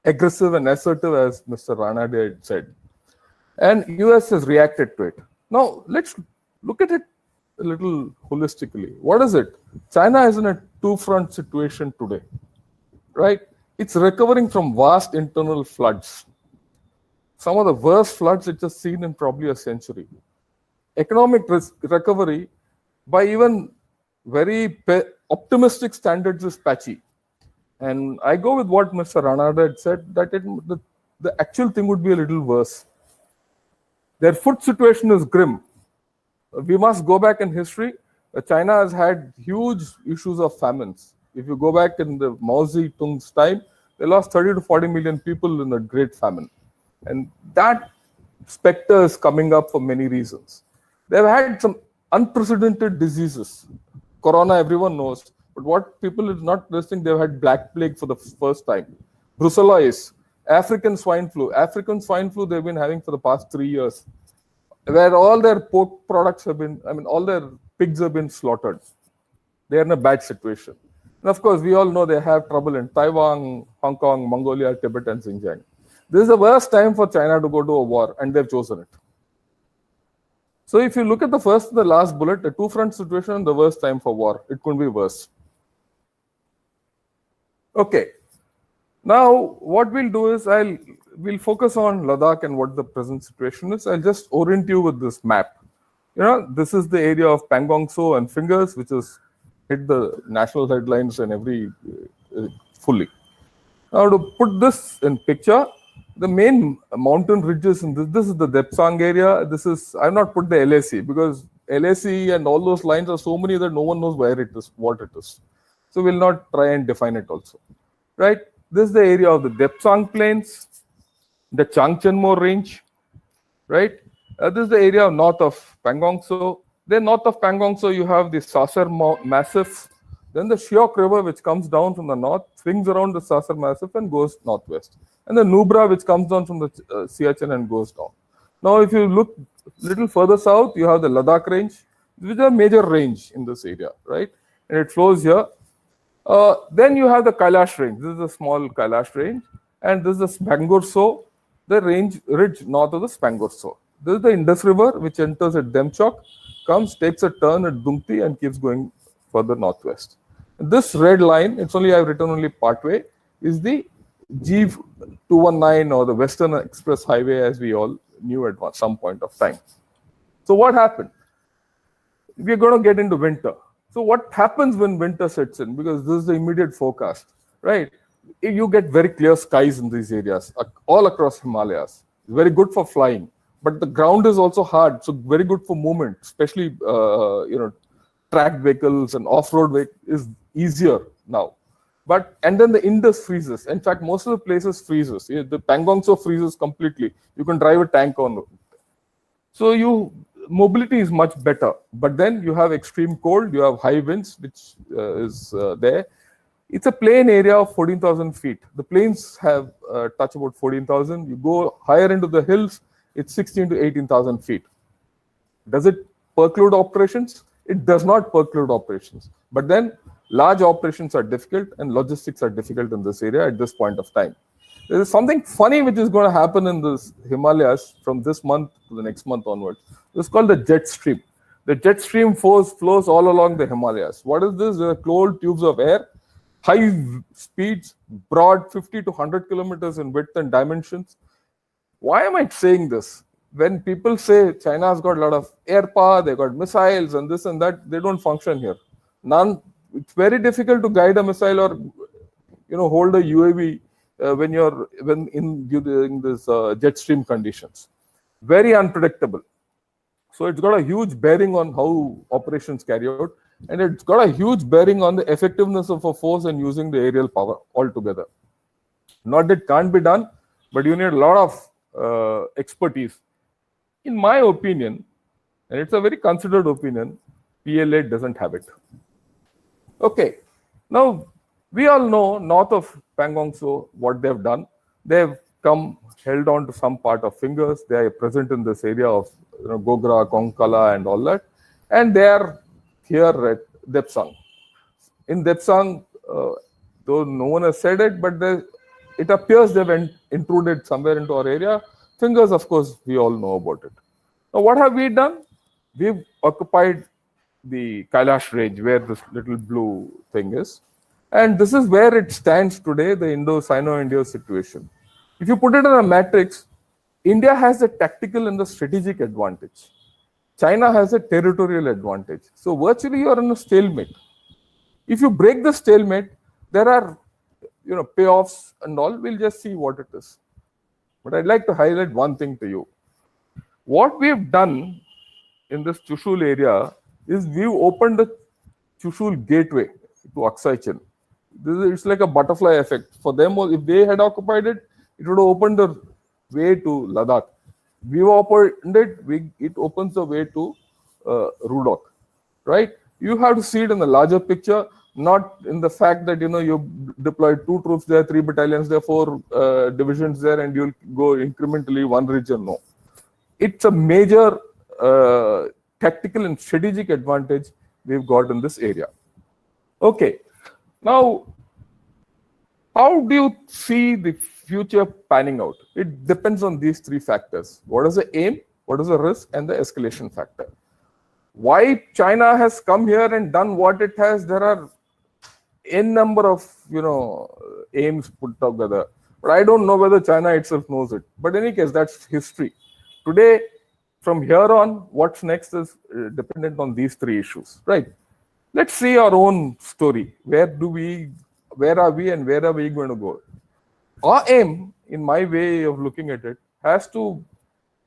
Aggressive and assertive, as Mr. Ranade had said. And US has reacted to it. Now, let's look at it a little holistically. What is it? China is in a 2-front situation today, right? It's recovering from vast internal floods. Some of the worst floods it has seen in probably a century. Economic recovery, by even very optimistic standards, is patchy. And I go with what Mr. Ranade had said, that the actual thing would be a little worse. Their food situation is grim. We must go back in history. China has had huge issues of famines. If you go back in the Mao Zedong's time, they lost 30 to 40 million people in the Great Famine. And that specter is coming up for many reasons. They've had some unprecedented diseases. Corona, everyone knows. But what people is not listening, they've had Black Plague for the first time. Brucellosis, African swine flu. African swine flu they've been having for the past 3 years, where all their pork products have been, all their pigs have been slaughtered. They're in a bad situation. And of course, we all know they have trouble in Taiwan, Hong Kong, Mongolia, Tibet, and Xinjiang. This is the worst time for China to go to a war, and they've chosen it. So if you look at the first and the last bullet, a 2-front situation, the worst time for war. It couldn't be worse. Okay. Now, what we'll do is we'll focus on Ladakh and what the present situation is. I'll just orient you with this map. This is the area of Pangong Tso and Fingers, which has hit the national headlines and fully. Now, to put this in picture, the main mountain ridges in this is the Depsang area. I've not put the LAC because LAC and all those lines are so many that no one knows where it is, what it is. So we'll not try and define it also, right? This is the area of the Depsang Plains, the Changchenmo Range, right? This is the area north of Pangong Tso. Then north of Pangong Tso, you have the Sasar Massif. Then the Shiok River, which comes down from the north, swings around the Sasar Massif and goes northwest. And the Nubra, which comes down from the Siachen and goes down. Now, if you look a little further south, you have the Ladakh Range, which is a major range in this area, right? And it flows here. Then you have the Kailash Range. This is a small Kailash Range. And this is the Spangor Tso, the ridge north of the Spangor Tso. This is the Indus River, which enters at Demchok, comes, takes a turn at Dungti, and keeps going further northwest. This red line, I've written only partway, is the G219 or the Western Express Highway, as we all knew at some point of time. So what happened? We're going to get into winter. So what happens when winter sets in? Because this is the immediate forecast, right? You get very clear skies in these areas, all across Himalayas. Very good for flying, but the ground is also hard, so very good for movement, especially tracked vehicles and off-road vehicles is easier now. And then the Indus freezes. In fact, most of the places freezes. The Pangong Tso freezes completely. You can drive a tank on it. So mobility is much better. But then you have extreme cold, you have high winds, which is there. It's a plain area of 14,000 feet. The plains have touch about 14,000. You go higher into the hills, it's 16 to 18,000 feet. Does it preclude operations? It does not preclude operations. But then large operations are difficult and logistics are difficult in this area at this point of time. There is something funny which is going to happen in this Himalayas from this month to the next month onwards. It's called the jet stream. The jet stream flows all along the Himalayas. What is this? There are closed tubes of air, high speeds, broad 50 to 100 kilometers in width and dimensions. Why am I saying this? When people say China has got a lot of air power, they got missiles and this and that, they don't function here. None. It's very difficult to guide a missile or hold a UAV when in this jet stream conditions. Very unpredictable. So it's got a huge bearing on how operations carry out, and it's got a huge bearing on the effectiveness of a force and using the aerial power altogether. Not that it can't be done, but you need a lot of expertise. In my opinion, and it's a very considered opinion, PLA doesn't have it. Okay, now we all know north of Pangong Tso what they've done. They've held on to some part of fingers. They are present in this area of Gogra, Kongkala and all that. And they are here at Depsang. In Depsang, though no one has said it, but it appears they've intruded somewhere into our area. Fingers, of course, we all know about it. Now, what have we done? We've occupied the Kailash range where this little blue thing is. And this is where it stands today, the Indo-Sino-India situation. If you put it in a matrix, India has the tactical and the strategic advantage. China has a territorial advantage. So virtually you are in a stalemate. If you break the stalemate, there are payoffs and all. We'll just see what it is. But I'd like to highlight one thing to you. What we've done in this Chushul area is we've opened the Chushul gateway to Aksai Chin. It's like a butterfly effect. For them, if they had occupied it, it would have opened the way to Ladakh. We've opened it, it opens the way to Rudok, right? You have to see it in the larger picture, not in the fact that, you deployed 2 troops there, 3 battalions there, 4 divisions there, and you'll go incrementally one region. No. It's a major tactical and strategic advantage we've got in this area. Okay. Now, how do you see the future panning out? It depends on these 3 factors. What is the aim, what is the risk, and the escalation factor. Why China has come here and done what it has, there are n number of aims put together. But I don't know whether China itself knows it. But in any case, that's history. Today, from here on, what's next is dependent on these 3 issues, right? Let's see our own story. Where are we and where are we going to go? Our aim, in my way of looking at it, has to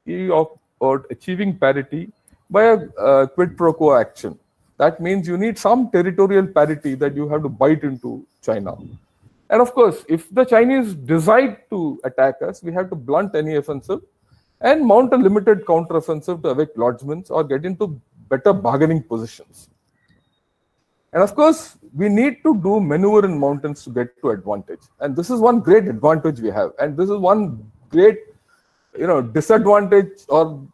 be about achieving parity by a quid pro quo action. That means you need some territorial parity that you have to bite into China. And of course, if the Chinese decide to attack us, we have to blunt any offensive and mount a limited counteroffensive to evict lodgements or get into better bargaining positions. And of course, we need to do maneuver in mountains to get to advantage. And this is one great advantage we have. And this is one great, disadvantage or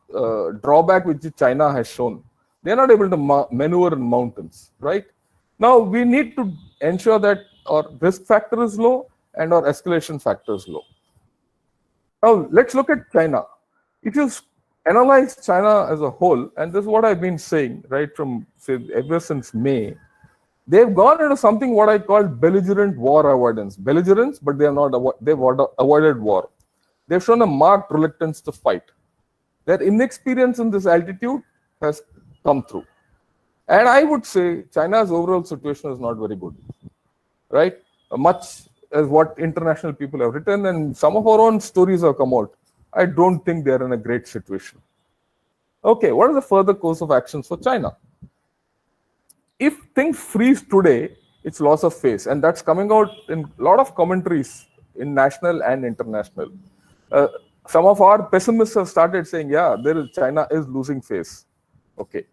drawback which China has shown. They're not able to maneuver in mountains, right? Now, we need to ensure that our risk factor is low and our escalation factor is low. Now, let's look at China. If you analyze China as a whole, and this is what I've been saying, right, from ever since May, they've gone into something what I call belligerent war avoidance. Belligerence, but they've avoided war. They've shown a marked reluctance to fight. Their inexperience in this altitude has come through. And I would say China's overall situation is not very good, right? Much as what international people have written and some of our own stories have come out, I don't think they're in a great situation. Okay, what is the further course of actions for China? If things freeze today, it's loss of face. And that's coming out in a lot of commentaries in national and international. Some of our pessimists have started saying, yeah, China is losing face. Okay.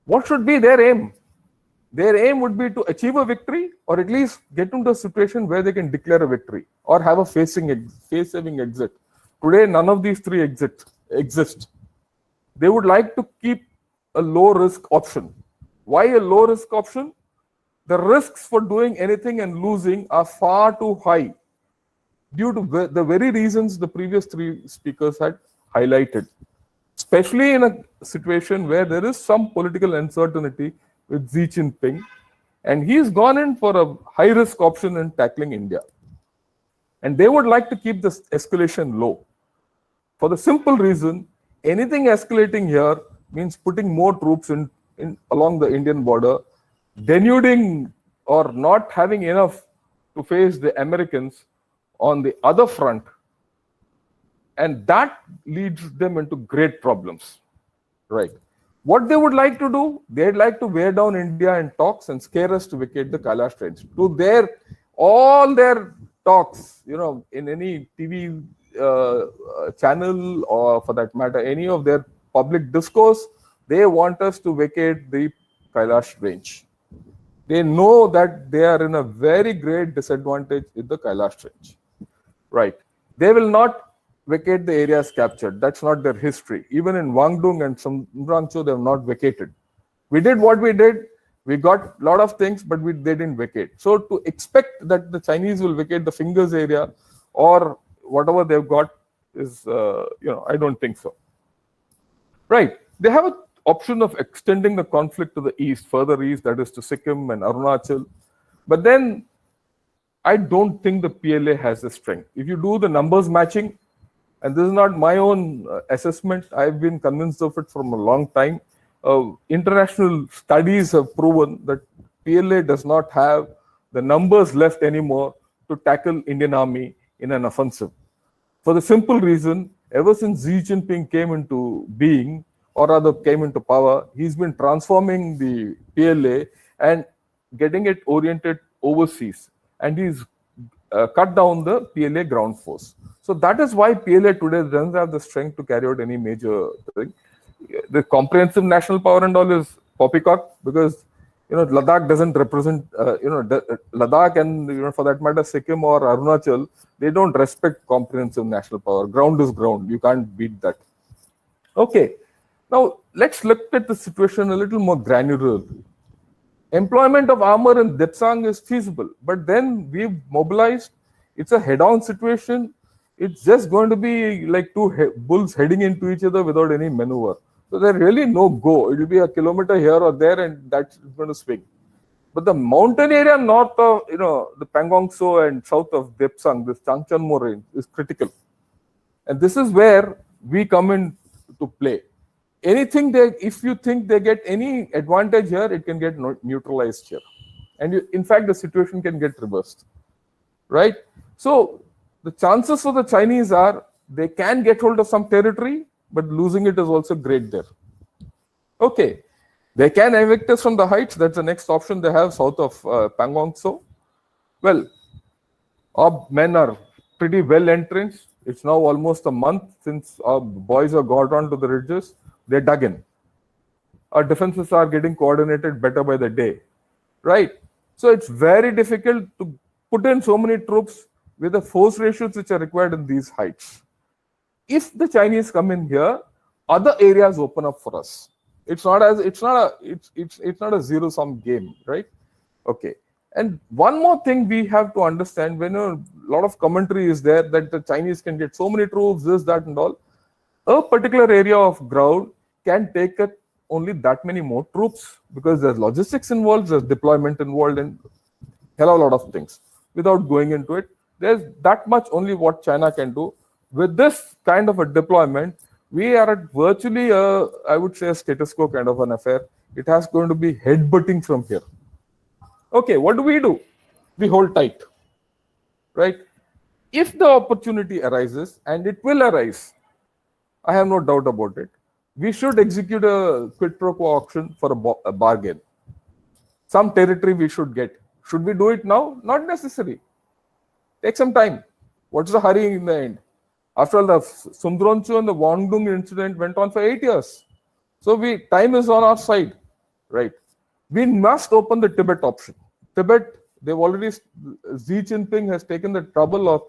What should be their aim? Their aim would be to achieve a victory or at least get into a situation where they can declare a victory or have a face-saving exit. Today, none of these 3 exist. exist. They would like to keep a low risk option. Why a low risk option? The risks for doing anything and losing are far too high due to the very reasons the previous three speakers had highlighted, especially in a situation where there is some political uncertainty with Xi Jinping, and he's gone in for a high risk option in tackling India. And they would like to keep this escalation low. For the simple reason, anything escalating here means putting more troops in along the Indian border, denuding or not having enough to face the Americans on the other front. And that leads them into great problems, right? What they would like to do, they'd like to wear down India in talks and scare us to vacate the Kailash Range. To all their talks, in any TV channel, or for that matter, any of their public discourse, they want us to vacate the Kailash Range. They know that they are in a very great disadvantage in the Kailash Range, right? They will not vacate the areas captured. That's not their history. Even in Wangdong and Sumrangcho, they have not vacated. We did what we did. We got a lot of things, but they didn't vacate. So to expect that the Chinese will vacate the Fingers area or whatever they've got is, I don't think so. Right. They have an option of extending the conflict to the east, further east, that is to Sikkim and Arunachal. But then I don't think the PLA has the strength. If you do the numbers matching, and this is not my own assessment, I've been convinced of it from a long time. International studies have proven that PLA does not have the numbers left anymore to tackle Indian army in an offensive. For the simple reason, ever since Xi Jinping came into being, or rather came into power, he's been transforming the PLA and getting it oriented overseas. And he's cut down the PLA ground force. So that is why PLA today doesn't have the strength to carry out any major thing. The comprehensive national power and all is poppycock, because Ladakh doesn't represent Ladakh and for that matter Sikkim or Arunachal, they don't respect comprehensive national power. Ground is ground. You can't beat that. Okay. Now let's look at the situation a little more granularly. Employment of armor in Depsang is feasible, but then we've mobilized. It's a head-on situation. It's just going to be like two bulls heading into each other without any maneuver. So there's really no go. It will be a kilometer here or there, and that's going to swing. But the mountain area north of the Pangong Tso and south of Depsang, this Changchanmo range, is critical, and this is where we come in to play. Anything if you think they get any advantage here, it can get neutralized here, and in fact the situation can get reversed, right? So the chances for the Chinese are they can get hold of some territory, but losing it is also great there. Okay, they can evict us from the heights. That's the next option they have south of Pangong Tso. Well, our men are pretty well entrenched. It's now almost a month since our boys have got onto the ridges. They're dug in. Our defenses are getting coordinated better by the day, right? So it's very difficult to put in so many troops with the force ratios which are required in these heights. If the Chinese come in here, other areas open up for us. It's not a zero-sum game, right? Okay. And one more thing we have to understand, when a lot of commentary is there that the Chinese can get so many troops, this, that, and all. A particular area of ground can take only that many more troops, because there's logistics involved, there's deployment involved, and hell of a lot of things. Without going into it, there's that much only what China can do. With this kind of a deployment, we are at virtually I would say a status quo kind of an affair. It has going to be headbutting from here. Okay, what do? We hold tight, right? If the opportunity arises, and it will arise, I have no doubt about it, we should execute a quid pro quo auction for a bargain. Some territory we should get. Should we do it now? Not necessary. Take some time. What's the hurry in the end? After all, the Sumdroncho and the Wangdong incident went on for 8 years. So time is on our side, right? We must open the Tibet option. Tibet, Xi Jinping has taken the trouble of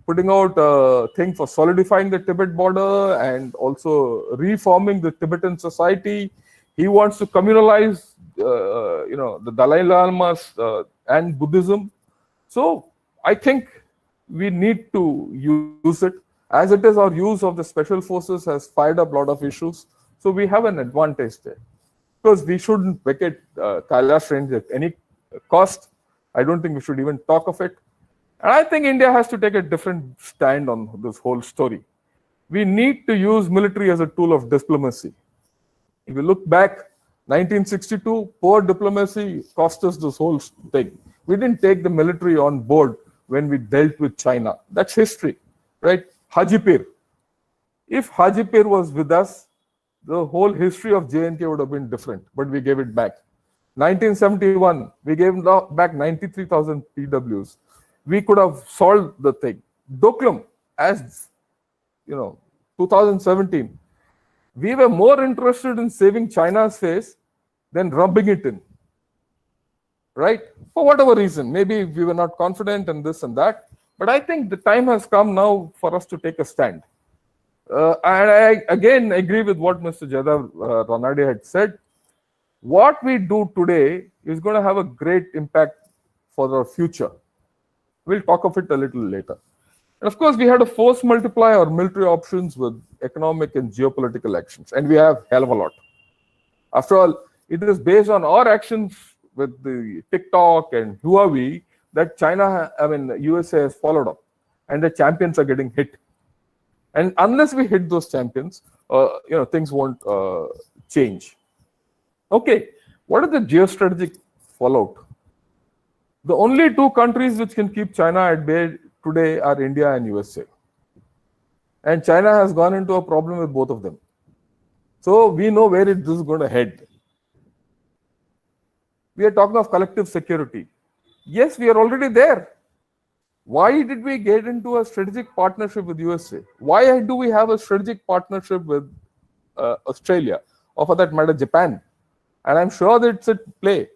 putting out a thing for solidifying the Tibet border and also reforming the Tibetan society. He wants to communalize, the Dalai Lama's and Buddhism. So I think we need to use it. As it is, our use of the special forces has fired up a lot of issues. So we have an advantage there. Because we shouldn't vacate Kailash Range at any cost. I don't think we should even talk of it. And I think India has to take a different stand on this whole story. We need to use military as a tool of diplomacy. If you look back, 1962, poor diplomacy cost us this whole thing. We didn't take the military on board when we dealt with China. That's history, right? Haji Pir. If Haji Pir was with us, the whole history of J&K would have been different, but we gave it back. 1971, we gave back 93,000 PWs. We could have solved the thing. Doklam, as 2017, we were more interested in saving China's face than rubbing it in, right? For whatever reason, maybe we were not confident and this and that, but I think the time has come now for us to take a stand. And I again agree with what Mr. Jadhav Ranade had said. What we do today is going to have a great impact for our future. We'll talk of it a little later. And of course, we had to force multiply our military options with economic and geopolitical actions, and we have hell of a lot. After all, it is based on our actions with the TikTok and Huawei that USA has followed up, and the champions are getting hit. And unless we hit those champions, things won't change. Okay, what is the geostrategic fallout? The only two countries which can keep China at bay today are India and USA. And China has gone into a problem with both of them. So we know where this is going to head. We are talking of collective security. Yes, we are already there. Why did we get into a strategic partnership with USA? Why do we have a strategic partnership with Australia, or for that matter, Japan? And I'm sure that it's at play.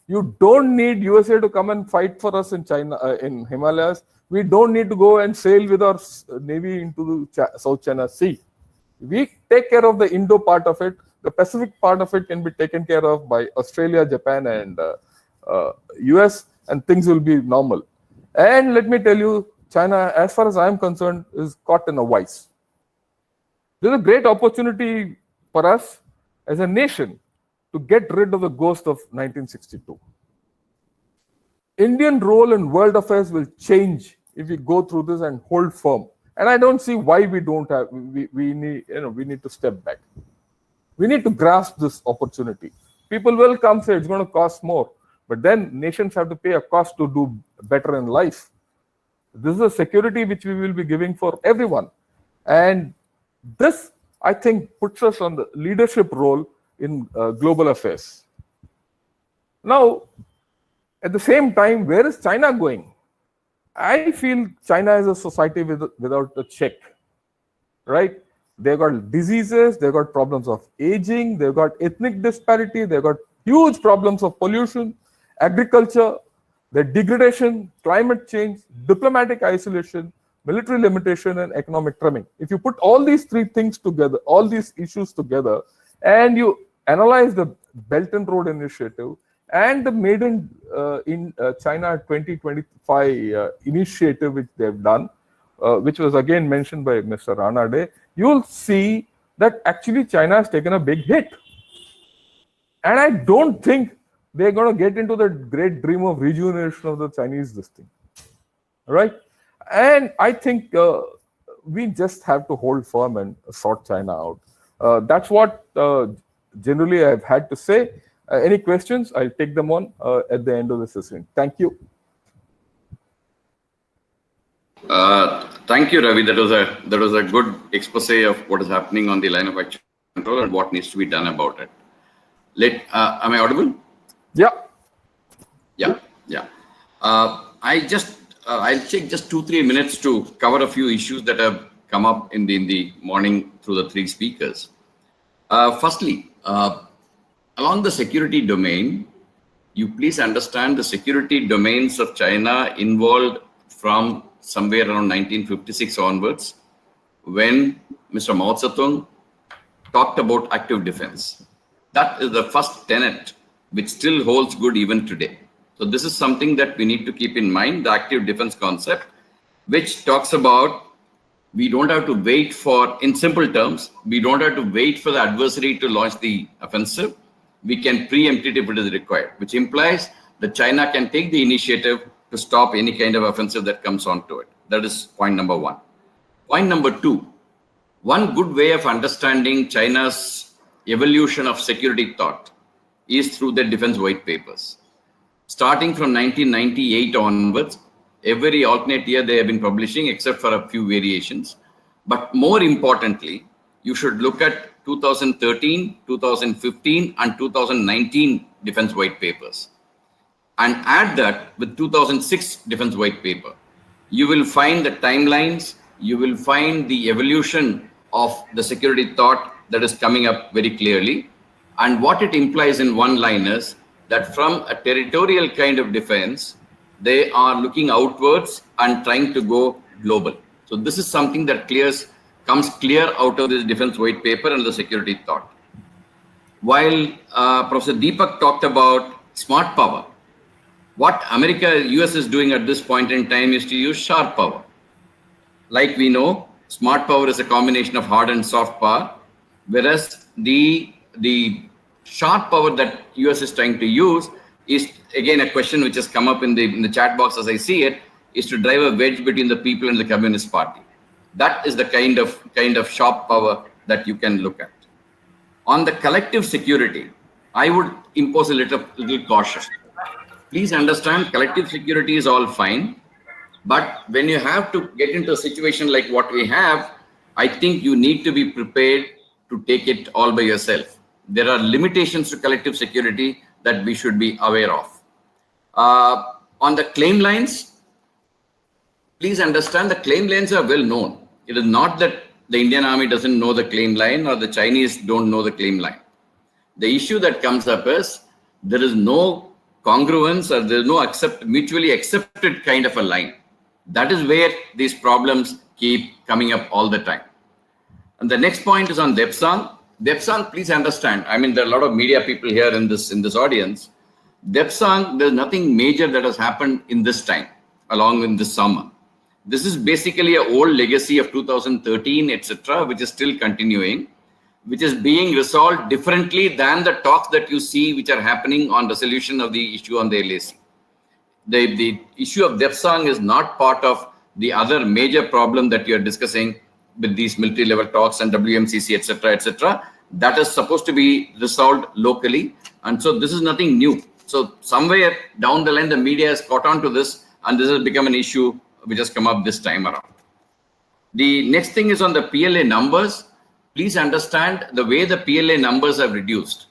You don't need USA to come and fight for us in China, in Himalayas. We don't need to go and sail with our navy into the South China Sea. We take care of the Indo part of it. The Pacific part of it can be taken care of by Australia, Japan, and US, and things will be normal. And let me tell you, China, as far as I'm concerned, is caught in a vice. There's a great opportunity for us as a nation to get rid of the ghost of 1962. Indian role in world affairs will change if we go through this and hold firm. And I don't see why we don't have. We need to step back. We need to grasp this opportunity. People will come say it's going to cost more, but then nations have to pay a cost to do better in life. This is a security which we will be giving for everyone, and this, I think, puts us on the leadership role in global affairs. Now, at the same time, where is China going? I feel China is a society without a check, right? They've got diseases, they've got problems of aging, they've got ethnic disparity, they've got huge problems of pollution, agriculture, the degradation, climate change, diplomatic isolation, military limitation, and economic trimming. If you put all these three things together, all these issues together, and you analyze the Belt and Road Initiative and the Made in China 2025 initiative which they've done, which was again mentioned by Mr. Ranade, you'll see that actually China has taken a big hit. And I don't think they're going to get into the great dream of rejuvenation of the Chinese this thing, right? And I think we just have to hold firm and sort China out. That's what generally I've had to say. Any questions? I'll take them on at the end of the session. Thank you. Thank you, Ravi. That was a good expose of what is happening on the line of action control and what needs to be done about it. Am I audible? Yeah. I'll take just 2-3 minutes to cover a few issues that have come up in the morning through the three speakers. Firstly, along the security domain, you please understand the security domains of China involved from somewhere around 1956 onwards, when Mr. Mao Zedong talked about active defense. That is the first tenet which still holds good even today. So this is something that we need to keep in mind, the active defense concept, which talks about we don't have to wait for, in simple terms, we don't have to wait for the adversary to launch the offensive. We can preempt it if it is required, which implies that China can take the initiative to stop any kind of offensive that comes onto it. That is point number one. Point number two, one good way of understanding China's evolution of security thought is through their defense white papers. Starting from 1998 onwards, every alternate year they have been publishing except for a few variations. But more importantly, you should look at 2013, 2015 and 2019 defense white papers and add that with 2006 defense white paper. You will find the timelines, you will find the evolution of the security thought that is coming up very clearly. And what it implies in one line is that from a territorial kind of defense, they are looking outwards and trying to go global. So this is something that comes clear out of this defense white paper and the security thought. While Professor Deepak talked about smart power, what US is doing at this point in time is to use sharp power. Like we know, smart power is a combination of hard and soft power, whereas the sharp power that US is trying to use is, again, a question which has come up in the chat box as I see it, is to drive a wedge between the people and the Communist Party. That is the kind of sharp power that you can look at. On the collective security, I would impose a little caution. Please understand, collective security is all fine, but when you have to get into a situation like what we have, I think you need to be prepared to take it all by yourself. There are limitations to collective security that we should be aware of. On the claim lines, please understand the claim lines are well known. It is not that the Indian Army doesn't know the claim line or the Chinese don't know the claim line. The issue that comes up is there is no congruence or there is no mutually accepted kind of a line. That is where these problems keep coming up all the time. And the next point is on Depsang. Depsang, please understand, I mean, there are a lot of media people here in this audience. Depsang, there's nothing major that has happened in this time, along with this summer. This is basically an old legacy of 2013, etc., which is still continuing, which is being resolved differently than the talks that you see which are happening on resolution of the issue on the LAC. The issue of Depsang is not part of the other major problem that you're discussing with these military level talks and WMCC, etc., etc. That is supposed to be resolved locally. And so this is nothing new. So somewhere down the line, the media has caught on to this, and this has become an issue which has come up this time around. The next thing is on the PLA numbers. Please understand the way the PLA numbers have reduced.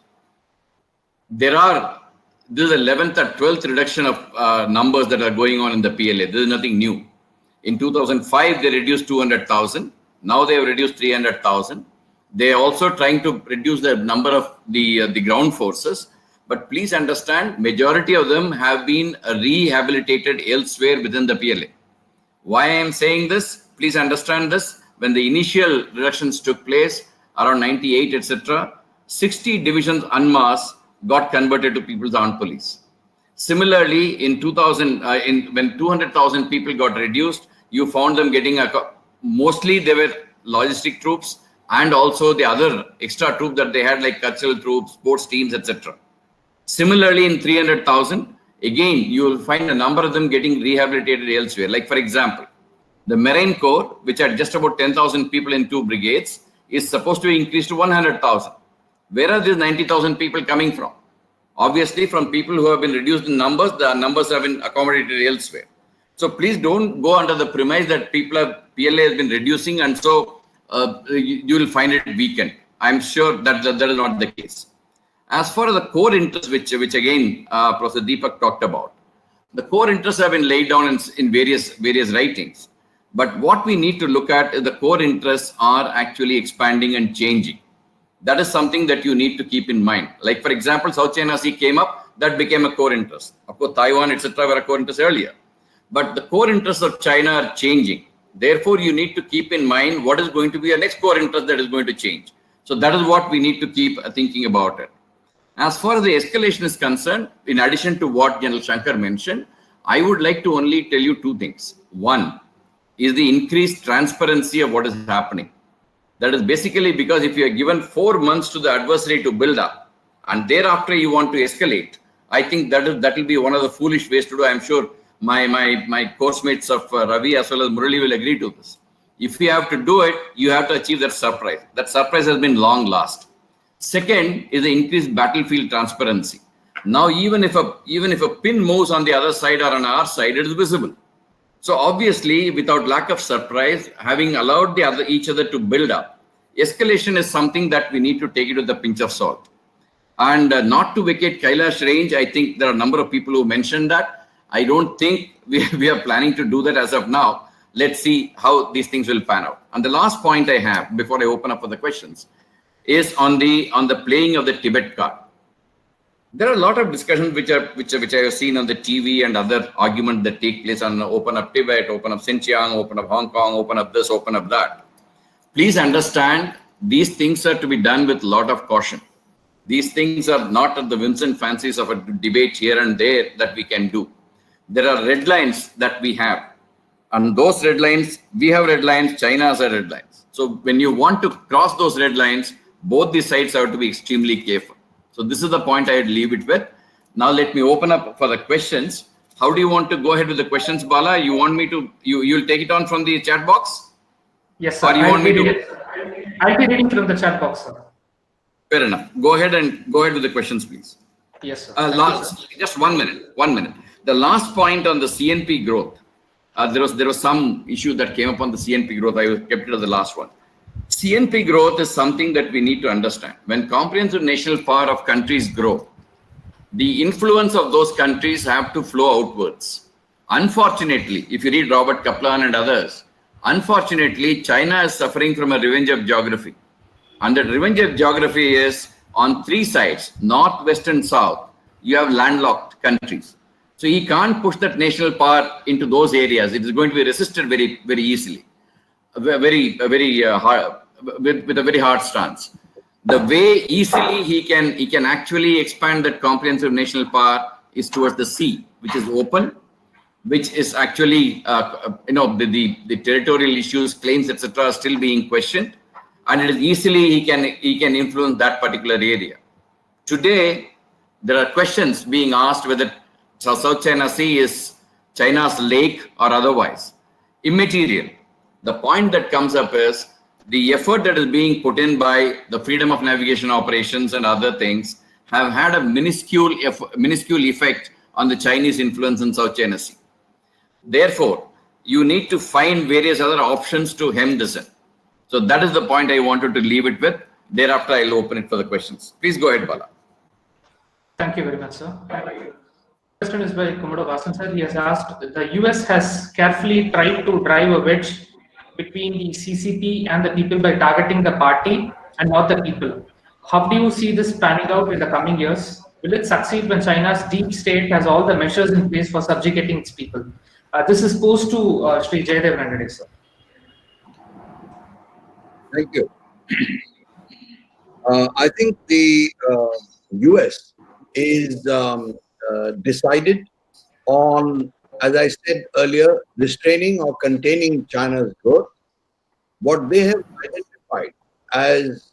This is the 11th or 12th reduction of numbers that are going on in the PLA. This is nothing new. In 2005, they reduced 200,000. Now they have reduced 300,000. They are also trying to reduce the number of the ground forces. But please understand, majority of them have been rehabilitated elsewhere within the PLA. Why I am saying this? Please understand this. When the initial reductions took place around 98, etc., 60 divisions en masse got converted to People's Armed Police. Similarly, in 2000, when 200,000 people got reduced, you found them getting mostly they were logistic troops and also the other extra troops that they had, like cultural troops, sports teams, etc. Similarly, in 300,000, again, you will find a number of them getting rehabilitated elsewhere. Like, for example, the Marine Corps, which had just about 10,000 people in 2 brigades, is supposed to be increased to 100,000. Where are these 90,000 people coming from? Obviously, from people who have been reduced in numbers, the numbers have been accommodated elsewhere. So please don't go under the premise that PLA has been reducing and so you will find it weakened. I'm sure that is not the case. As far as the core interests, which again Professor Deepak talked about, the core interests have been laid down in various writings. But what we need to look at is the core interests are actually expanding and changing. That is something that you need to keep in mind. Like, for example, South China Sea came up, that became a core interest. Of course, Taiwan, etc. were a core interest earlier. but the core interests of China are changing. Therefore, you need to keep in mind what is going to be your next core interest that is going to change. So that is what we need to keep thinking about it. As far as the escalation is concerned, in addition to what General Shankar mentioned, I would like to only tell you two things. One is the increased transparency of what is happening. That is basically because if you are given 4 months to the adversary to build up and thereafter you want to escalate, I think that will be one of the foolish ways to do. I'm sure my course mates of Ravi as well as Murali will agree to this. If you have to do it, you have to achieve that surprise. That surprise has been long last. Second is the increased battlefield transparency. Now, even if a pin moves on the other side or on our side, it is visible. So obviously, without lack of surprise, having allowed each other to build up, escalation is something that we need to take it with a pinch of salt. And not to vacate Kailash range, I think there are a number of people who mentioned that. I don't think we are planning to do that as of now. Let's see how these things will pan out. And the last point I have before I open up for the questions is on the playing of the Tibet card. There are a lot of discussions which I have seen on the TV and other arguments that take place on open up Tibet, open up Xinjiang, open up Hong Kong, open up this, open up that. Please understand, these things are to be done with a lot of caution. These things are not at the whims and fancies of a debate here and there that we can do. There are red lines that we have. And those red lines, we have red lines, China has red lines. So when you want to cross those red lines, both the sides have to be extremely careful. So this is the point I would leave it with. Now let me open up for the questions. How do you want to go ahead with the questions, Bala? You want me to, you'll take it on from the chat box? Yes, sir. Or you want me to? I'll be reading from the chat box, sir. Fair enough. Go ahead with the questions, please. Yes, sir. Just 1 minute. The last point on the CNP growth. There was some issue that came up on the CNP growth. I kept it as the last one. CNP growth is something that we need to understand. When comprehensive national power of countries grow, the influence of those countries have to flow outwards. Unfortunately, if you read Robert Kaplan and others, unfortunately, China is suffering from a revenge of geography. And the revenge of geography is on three sides, north, west, and south, you have landlocked countries. So he can't push that national power into those areas. It is going to be resisted very, very easily. Very hard, with a very hard stance. The way easily he can actually expand that comprehensive national power is towards the sea, which is open, which is actually the territorial issues, claims, etc. are still being questioned, and it is easily he can influence that particular area. Today there are questions being asked whether South China Sea is China's lake or otherwise. Immaterial. The point that comes up is the effort that is being put in by the freedom of navigation operations and other things have had a minuscule effect on the Chinese influence in South China Sea. Therefore, you need to find various other options to hem this in. So that is the point I wanted to leave it with. Thereafter, I'll open it for the questions. Please go ahead, Bala. Thank you very much, sir. The question is by Commodore Vasan, sir. He has asked, the US has carefully tried to drive a wedge between the CCP and the people by targeting the party and not the people. How do you see this panning out in the coming years? Will it succeed when China's deep state has all the measures in place for subjugating its people? This is posed to Sri Jayadev Nandade, sir. Thank you. I think the US is decided on, as I said earlier, restraining or containing China's growth. What they have identified as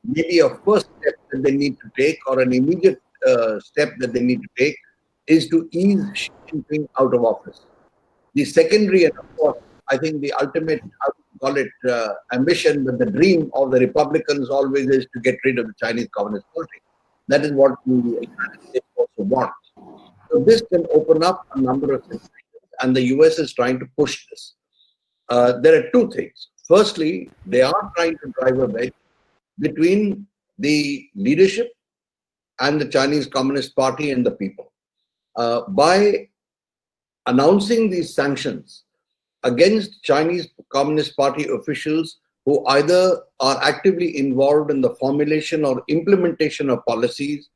maybe a first step that they need to take, or an immediate step that they need to take, is to ease Xi Jinping out of office. The secondary, and of course, I think the ultimate, how to call it, ambition, but the dream of the Republicans always is to get rid of the Chinese Communist Party. That is what the United States also wants. So this can open up a number of situations, and the US is trying to push this. There are two things. Firstly, they are trying to drive a wedge between the leadership and the Chinese Communist Party and the people. By announcing these sanctions against Chinese Communist Party officials who either are actively involved in the formulation or implementation of policies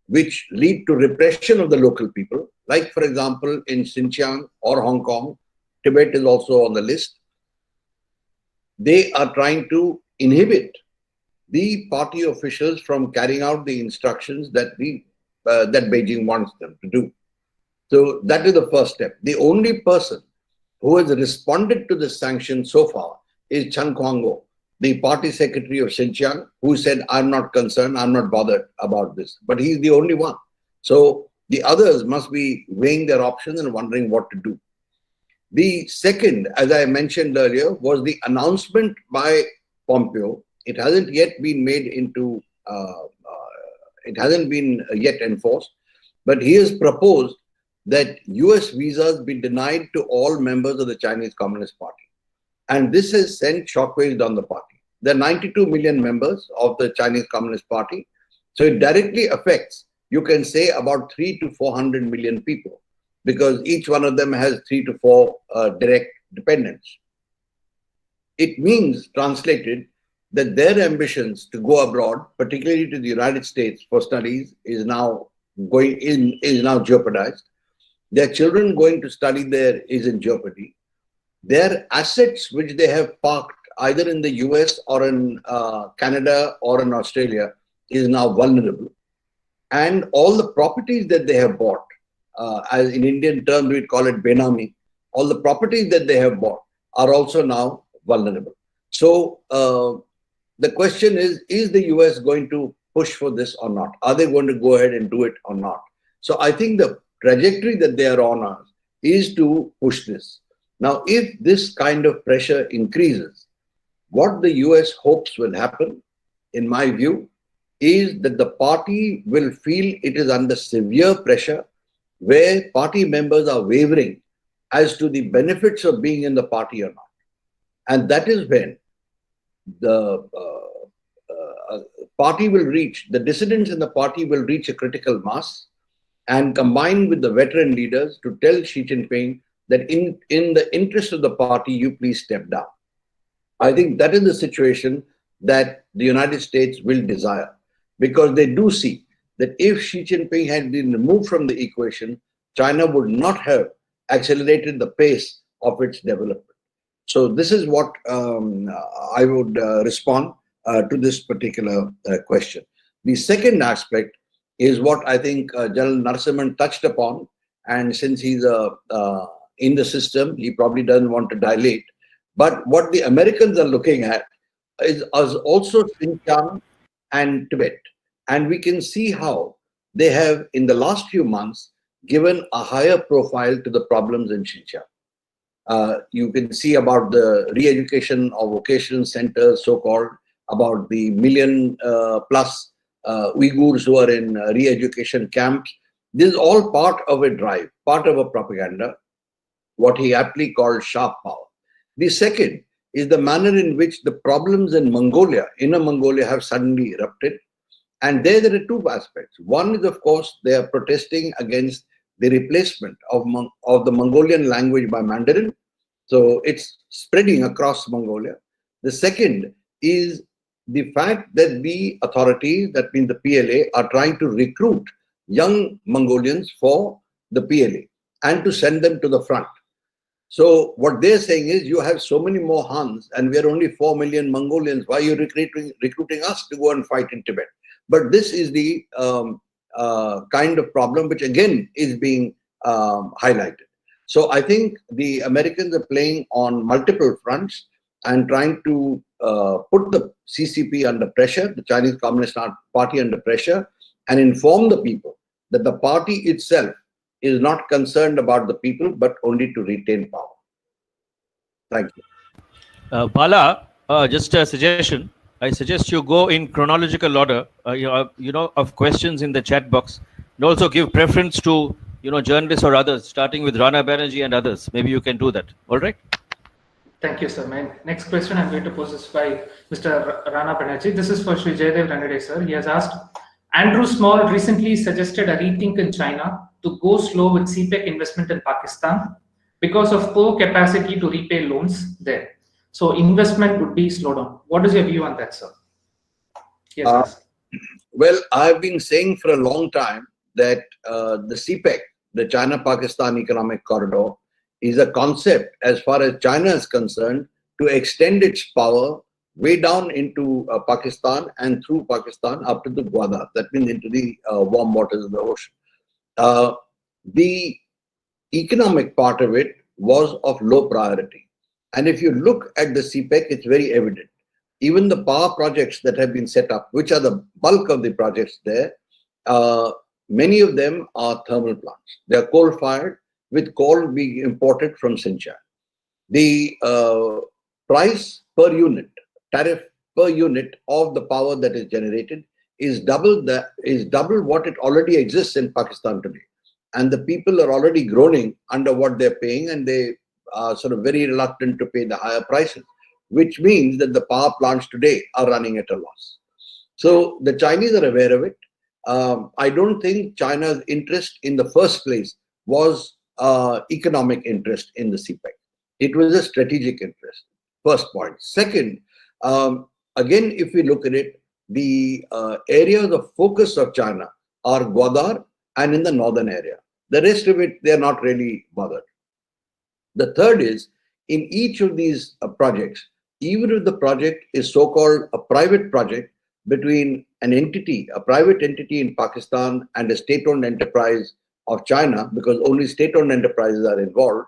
which lead to repression of the local people, like for example in Xinjiang or Hong Kong, Tibet is also on the list. They are trying to inhibit the party officials from carrying out the instructions that that Beijing wants them to do. So that is the first step. The only person who has responded to this sanction so far is Chen Guangguo, the party secretary of Xinjiang, who said, I'm not concerned, I'm not bothered about this. But he's the only one. So the others must be weighing their options and wondering what to do. The second, as I mentioned earlier, was the announcement by Pompeo. It hasn't yet been made into, it hasn't been yet enforced, but he has proposed that US visas be denied to all members of the Chinese Communist Party. And this has sent shockwaves down the party. There are 92 million members of the Chinese Communist Party. So it directly affects, you can say, about 300 to 400 million people, because each one of them has 3 to 4 direct dependents. It means, translated, that their ambitions to go abroad, particularly to the United States for studies, is now jeopardized. Their children going to study there is in jeopardy. Their assets, which they have parked either in the US or in Canada or in Australia, is now vulnerable. And all the properties that they have bought, as in Indian terms we call it benami, all the properties that they have bought are also now vulnerable. So the question is the US going to push for this or not? Are they going to go ahead and do it or not? So I think the trajectory that they are on is to push this. Now, if this kind of pressure increases, what the US hopes will happen, in my view, is that the party will feel it is under severe pressure, where party members are wavering as to the benefits of being in the party or not. And that is when the party will reach, the dissidents in the party will reach a critical mass, and combine with the veteran leaders to tell Xi Jinping that in the interest of the party, you please step down. I think that is the situation that the United States will desire, because they do see that if Xi Jinping had been removed from the equation, China would not have accelerated the pace of its development. So this is what I would respond to this particular question. The second aspect is what I think General Narasimhan touched upon, and since he's in the system, he probably doesn't want to dilate. But what the Americans are looking at is also Xinjiang and Tibet. And we can see how they have, in the last few months, given a higher profile to the problems in Xinjiang. You can see about the re-education of vocational centers, so-called, about the million plus Uyghurs who are in re-education camps. This is all part of a drive, part of a propaganda, what he aptly called sharp power. The second is the manner in which the problems in Mongolia, Inner Mongolia, have suddenly erupted. And there are two aspects. One is, of course, they are protesting against the replacement of the Mongolian language by Mandarin. So it's spreading across Mongolia. The second is the fact that the authorities, that means the PLA, are trying to recruit young Mongolians for the PLA and to send them to the front. So what they're saying is, you have so many more Huns and we are only 4 million Mongolians. Why are you recruiting us to go and fight in Tibet? But this is the kind of problem which again is being highlighted. So I think the Americans are playing on multiple fronts and trying to put the CCP under pressure, the Chinese Communist Party under pressure, and inform the people that the party itself is not concerned about the people, but only to retain power. Thank you. Bala, just a suggestion. I suggest you go in chronological order, of questions in the chat box, and also give preference to, journalists or others, starting with Rana Banerjee and others. Maybe you can do that. All right. Thank you, sir. My next question I'm going to pose is by Mr. Rana Banerjee. This is for Shri Jayadev Ranade, sir. He has asked, Andrew Small recently suggested a rethink in China to go slow with CPEC investment in Pakistan because of poor capacity to repay loans there. So investment would be slowed down. What is your view on that, sir? Yes, well, I've been saying for a long time that the CPEC the China-Pakistan Economic Corridor is a concept, as far as China is concerned, to extend its power way down into Pakistan and through Pakistan up to the Gwadar. That means into the warm waters of the ocean. The economic part of it was of low priority. And if you look at the CPEC, it's very evident. Even the power projects that have been set up, which are the bulk of the projects there, many of them are thermal plants. They are coal-fired, with coal being imported from Xinjiang. The price per unit, tariff per unit of the power that is generated is double what it already exists in Pakistan today. And the people are already groaning under what they're paying, and they are sort of very reluctant to pay the higher prices, which means that the power plants today are running at a loss. So the Chinese are aware of it. I don't think China's interest in the first place was economic interest in the CPEC. It was a strategic interest, first point. Second, again, if we look at it, the areas of focus of China are Gwadar and in the northern area. The rest of it, they're not really bothered. The third is, in each of these projects, even if the project is so-called a private project between an entity, a private entity in Pakistan and a state-owned enterprise of China, because only state-owned enterprises are involved,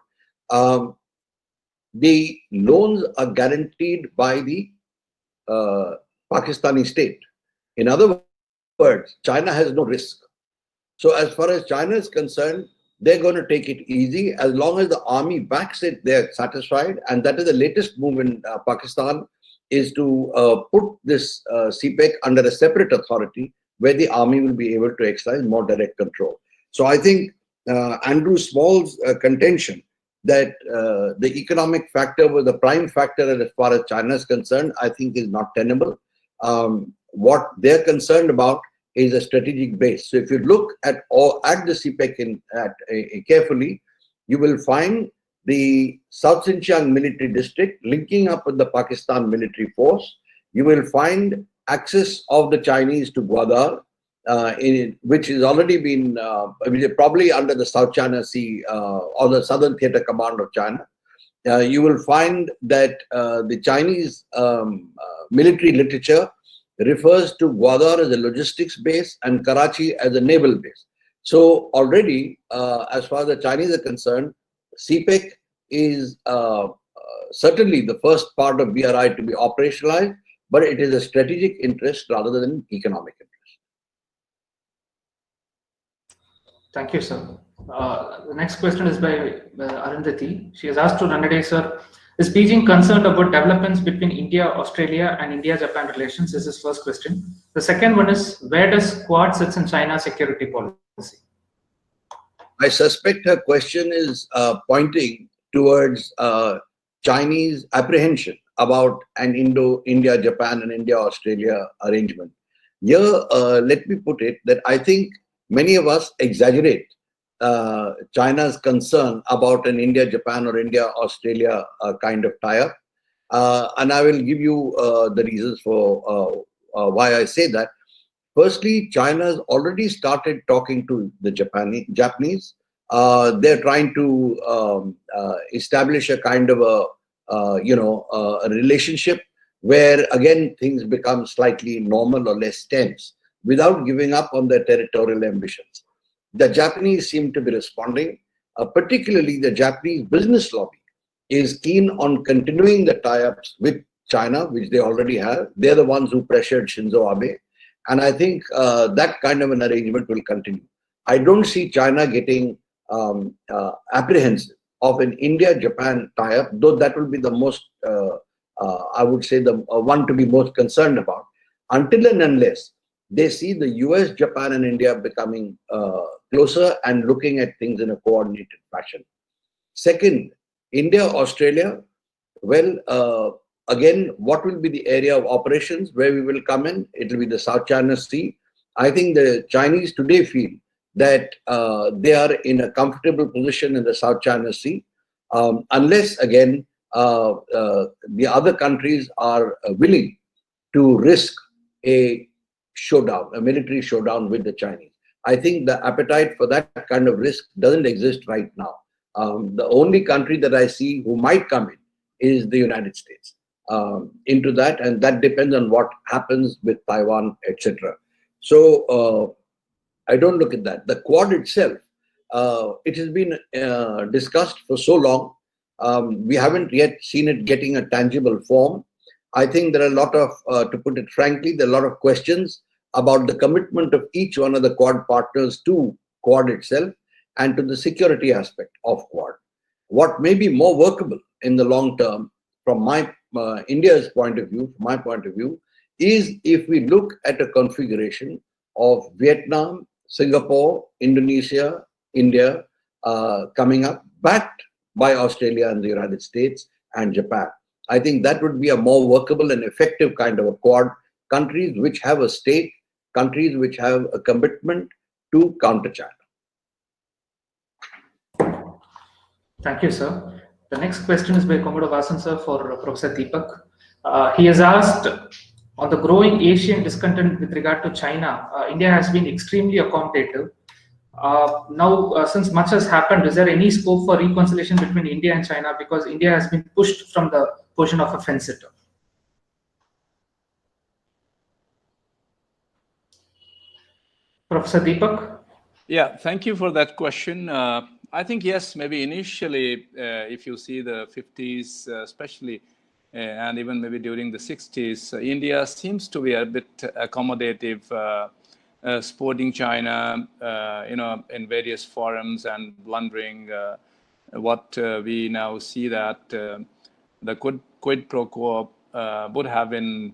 the loans are guaranteed by the Pakistani state. In other words, China has no risk. So as far as China is concerned, they're going to take it easy. As long as the army backs it, they're satisfied. And that is the latest move in Pakistan, is to put this CPEC under a separate authority where the army will be able to exercise more direct control. So I think Andrew Small's contention that the economic factor was the prime factor as far as China is concerned, I think is not tenable. What they're concerned about is a strategic base. So if you look at the CPEC carefully, you will find the South Xinjiang military district linking up with the Pakistan military force. You will find access of the Chinese to Gwadar, which has already been probably under the South China Sea or the Southern Theater Command of China. You will find that the Chinese military literature refers to Gwadar as a logistics base and Karachi as a naval base. So already, as far as the Chinese are concerned, CPEC is certainly the first part of BRI to be operationalized, but it is a strategic interest rather than economic interest. Thank you, sir. The next question is by Arundhati. She has asked to Ranade, sir, is Beijing concerned about developments between India, Australia, and India-Japan relations? This is his first question. The second one is, where does Quad sits in China's security policy? I suspect her question is pointing towards Chinese apprehension about an India-Japan and India-Australia arrangement. Here, let me put it that I think many of us exaggerate China's concern about an India-Japan or India-Australia kind of tie-up. And I will give you the reasons for why I say that. Firstly, China has already started talking to the Japanese. They're trying to establish a kind of a relationship where, again, things become slightly normal or less tense without giving up on their territorial ambitions. The Japanese seem to be responding, particularly the Japanese business lobby is keen on continuing the tie-ups with China, which they already have. They're the ones who pressured Shinzo Abe. And I think that kind of an arrangement will continue. I don't see China getting apprehensive of an India-Japan tie-up, though that will be the most, I would say, the one to be most concerned about, until and unless they see the US, Japan, and India becoming closer and looking at things in a coordinated fashion. Second, India, Australia, well, again, what will be the area of operations where we will come in? It will be the South China Sea. I think the Chinese today feel that they are in a comfortable position in the South China Sea, unless, again, the other countries are willing to risk a showdown, a military showdown with the Chinese. I think the appetite for that kind of risk doesn't exist right now. The only country that I see who might come in is the United States into that, and that depends on what happens with Taiwan, etc. So I don't look at that. The Quad itself, it has been discussed for so long. We haven't yet seen it getting a tangible form. I think there are a lot of, to put it frankly, there are a lot of questions about the commitment of each one of the Quad partners to Quad itself and to the security aspect of Quad. What may be more workable in the long term, from my India's point of view, from my point of view, is if we look at a configuration of Vietnam, Singapore, Indonesia, India coming up, backed by Australia and the United States and Japan. I think that would be a more workable and effective kind of a Quad, countries which have a stake, countries which have a commitment to counter China. Thank you, sir. The next question is by Commodore Vasan, sir, for Professor Deepak. He has asked, on the growing Asian discontent with regard to China, India has been extremely accommodative. Now, since much has happened, is there any scope for reconciliation between India and China, because India has been pushed from the position of a fence sitter? Professor Deepak? Yeah, thank you for that question. I think, yes, maybe initially, if you see the 50s, especially, and even maybe during the 60s, India seems to be a bit accommodative, supporting China, in various forums and blundering. What we now see that the quid pro quo would have been,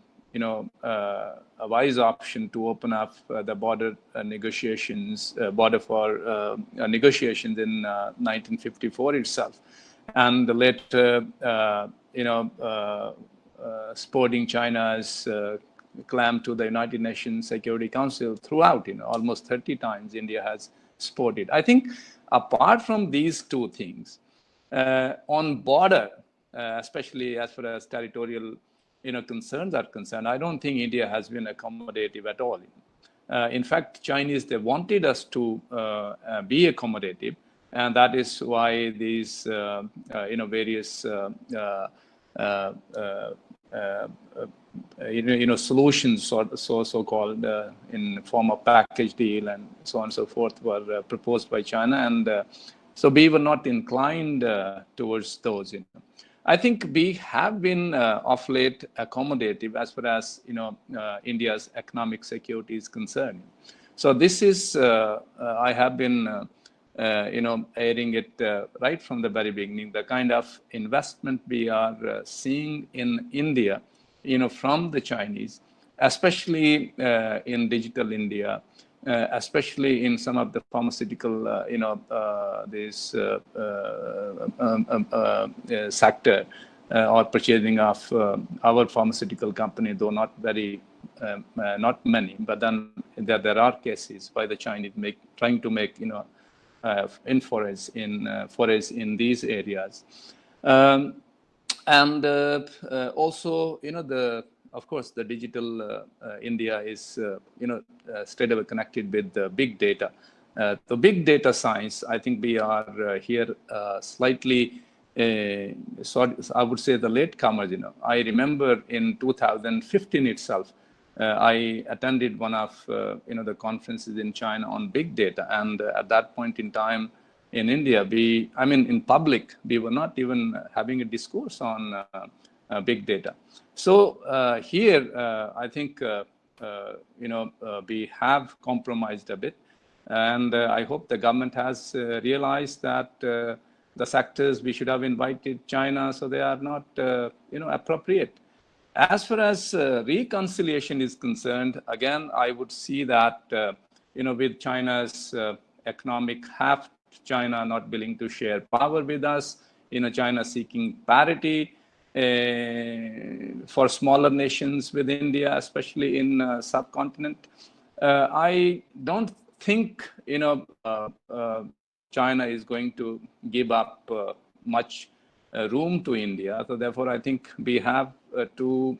a wise option to open up the border negotiations, border for negotiations in 1954 itself, and later, supporting China's claim to the United Nations Security Council throughout. Almost 30 times India has supported. I think apart from these two things, on border, especially as far as territorial concerns are concerned, I don't think India has been accommodative at all. In fact, Chinese, they wanted us to be accommodative, and that is why these various solutions, so-called in form of package deal and so on and so forth, were proposed by China, and so we were not inclined towards those. I think we have been of late accommodative as far as India's economic security is concerned. So this is I have been airing it right from the very beginning. The kind of investment we are seeing in India, from the Chinese, especially in digital India, especially in some of the pharmaceutical, sector, or purchasing of our pharmaceutical company, though not very, not many, but then there are cases by the Chinese trying to make, forays in these areas, and also, of course, the digital India is, straight away connected with the big data. The big data science, I think we are here slightly, I would say, the latecomers. I remember in 2015 itself, I attended one of the conferences in China on big data, and at that point in time in India, in public, we were not even having a discourse on big data. So here, I think we have compromised a bit, and I hope the government has realized that the sectors we should have invited China, so they are not appropriate. As far as reconciliation is concerned, again, I would see that with China's economic heft, China not willing to share power with us, China seeking parity for smaller nations with India, especially in subcontinent. I don't think China is going to give up much room to India. So therefore, I think we have to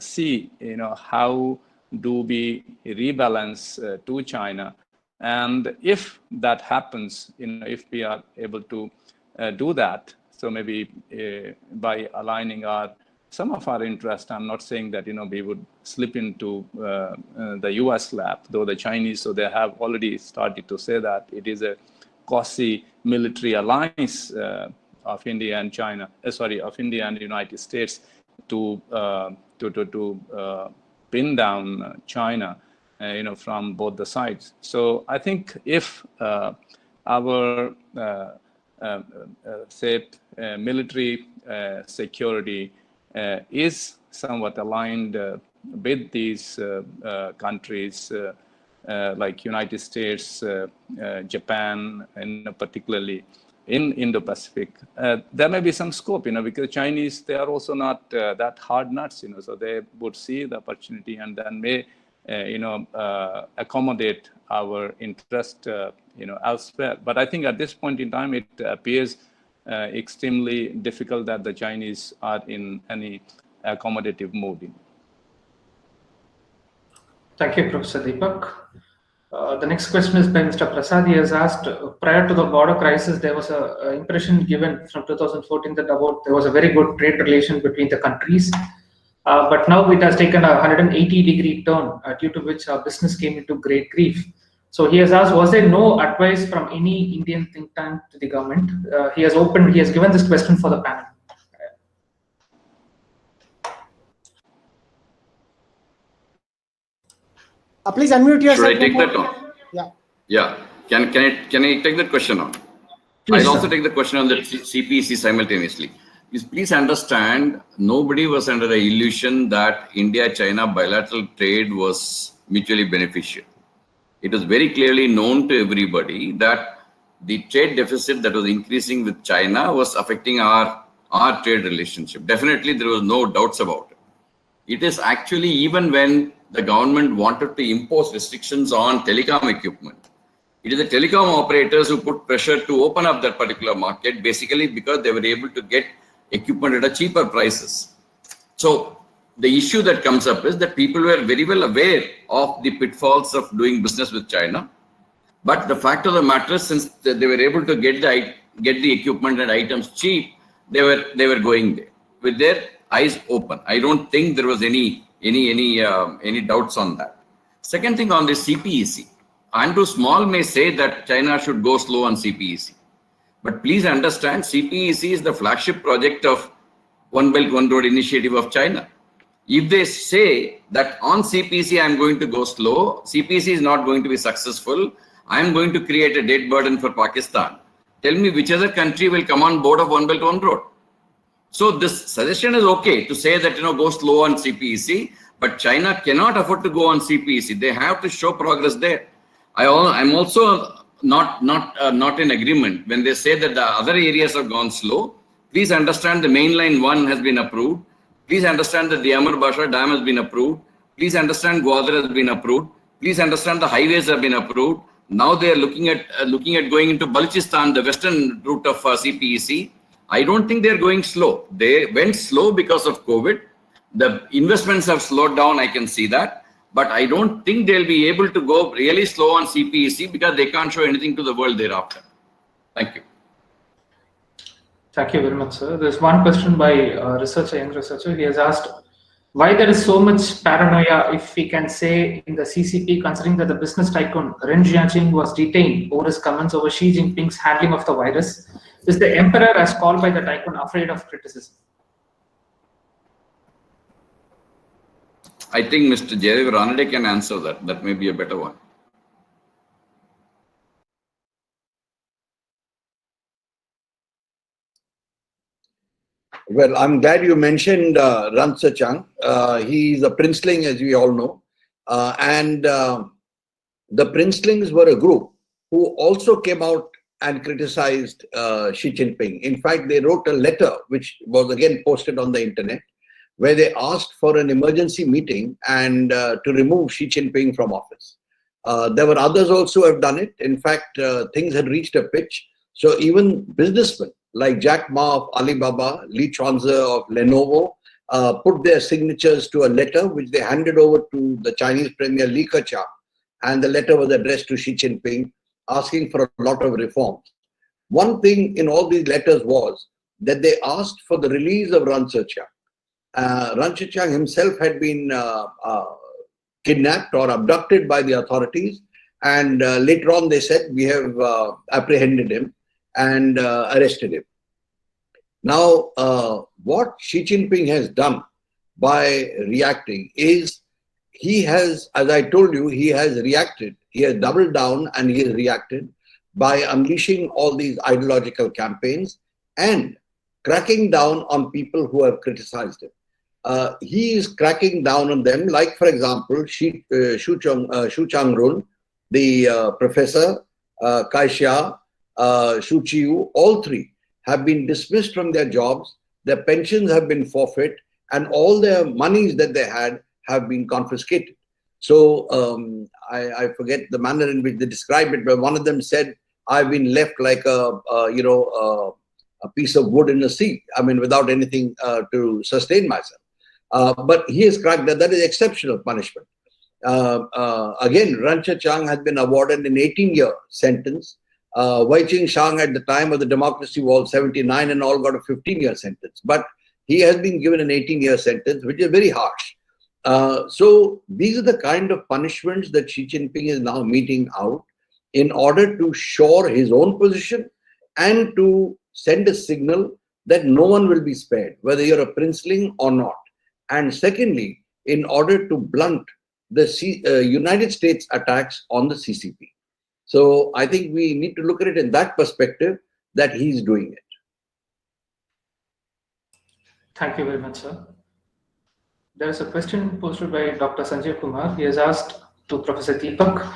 see how do we rebalance to China? And if that happens, if we are able to do that, so maybe by aligning some of our interest, I'm not saying that we would slip into the US lap, though the Chinese, so they have already started to say that it is a quasi-military alliance of India and China, of India and the United States to pin down China, from both the sides. So I think if our military security is somewhat aligned with these countries like United States, Japan, and particularly in Indo-Pacific, there may be some scope, because Chinese, they are also not that hard nuts, so they would see the opportunity and then may, accommodate our interest, elsewhere. But I think at this point in time, it appears extremely difficult that the Chinese are in any accommodative mode. Thank you, Professor Deepak. The next question is by Mr. Prasad. He has asked, prior to the border crisis, there was an impression given from 2014 that there was a very good trade relation between the countries. But now it has taken a 180-degree turn, due to which our business came into great grief. So he has asked, was there no advice from any Indian think tank to the government? He has given this question for the panel. Please unmute yourself. Should I take that on? Yeah. Yeah. Can I take that question on? Please, I'll also sir. take the question on the CPEC simultaneously. Please understand, nobody was under the illusion that India-China bilateral trade was mutually beneficial. It was very clearly known to everybody that the trade deficit that was increasing with China was affecting our trade relationship. Definitely, there was no doubts about it. It is actually even when the government wanted to impose restrictions on telecom equipment, it is the telecom operators who put pressure to open up that particular market, basically because they were able to get equipment at a cheaper prices. So the issue that comes up is that people were very well aware of the pitfalls of doing business with China. But the fact of the matter is, since they were able to get the equipment and items cheap, they were going there with their eyes open. I don't think there was any doubts on that. Second thing on the CPEC, Andrew Small may say that China should go slow on CPEC. But please understand, CPEC is the flagship project of One Belt, One Road initiative of China. If they say that on CPEC, I'm going to go slow, CPEC is not going to be successful, I'm going to create a debt burden for Pakistan. Tell me which other country will come on board of One Belt, One Road. So this suggestion is okay to say that, go slow on CPEC, but China cannot afford to go on CPEC. They have to show progress there. I'm also not in agreement when they say that the other areas have gone slow. Please understand the mainline 1 has been approved. Please understand that the Amar Basha Dam has been approved. Please understand Gwadar has been approved. Please understand the highways have been approved. Now they are looking at going into Balochistan, the western route of CPEC. I don't think they're going slow. They went slow because of COVID. The investments have slowed down, I can see that. But I don't think they'll be able to go really slow on CPEC because they can't show anything to the world thereafter. Thank you. Thank you very much, sir. There's one question by young researcher. He has asked why there is so much paranoia, if we can say, in the CCP, considering that the business tycoon Ren Jianqing was detained over his comments over Xi Jinping's handling of the virus. Is the emperor, as called by the tycoon, afraid of criticism? I think Mr. Jaidev Ranade can answer that. That may be a better one. Well, I'm glad you mentioned Ran Sachang. He's a princeling, as we all know. And the princelings were a group who also came out and criticized Xi Jinping. In fact, they wrote a letter, which was again posted on the internet, where they asked for an emergency meeting and to remove Xi Jinping from office. There were others also who have done it. In fact, things had reached a pitch. So even businessmen like Jack Ma of Alibaba, Lee Chuanze of Lenovo, put their signatures to a letter which they handed over to the Chinese Premier Li Keqiang, and the letter was addressed to Xi Jinping asking for a lot of reforms. One thing in all these letters was that they asked for the release of Ran Zheqiang. Ran Zheqiang himself had been kidnapped or abducted by the authorities, and later on they said, we have apprehended him and arrested him. Now, what Xi Jinping has done by reacting is, he has, as I told you, he has reacted. He has doubled down and he has reacted by unleashing all these ideological campaigns and cracking down on people who have criticized him. He is cracking down on them, like, for example, Shu Chang-run, the professor, Kai Xia, Shu Qiu, all three have been dismissed from their jobs, their pensions have been forfeit, and all their monies that they had have been confiscated. So I forget the manner in which they describe it, but one of them said, I've been left like a piece of wood in a sea, I mean, without anything to sustain myself. But he has cracked that. That is exceptional punishment. Again, Ran Zheqiang has been awarded an 18-year sentence. Wei Qingshang at the time of the democracy was 79 and all got a 15-year sentence. But he has been given an 18-year sentence, which is very harsh. So these are the kind of punishments that Xi Jinping is now meting out in order to shore his own position and to send a signal that no one will be spared, whether you're a princeling or not. And secondly, in order to blunt the United States attacks on the CCP. So I think we need to look at it in that perspective, that he's doing it. Thank you very much, sir. There is a question posted by Dr. Sanjay Kumar. He has asked to Professor Deepak,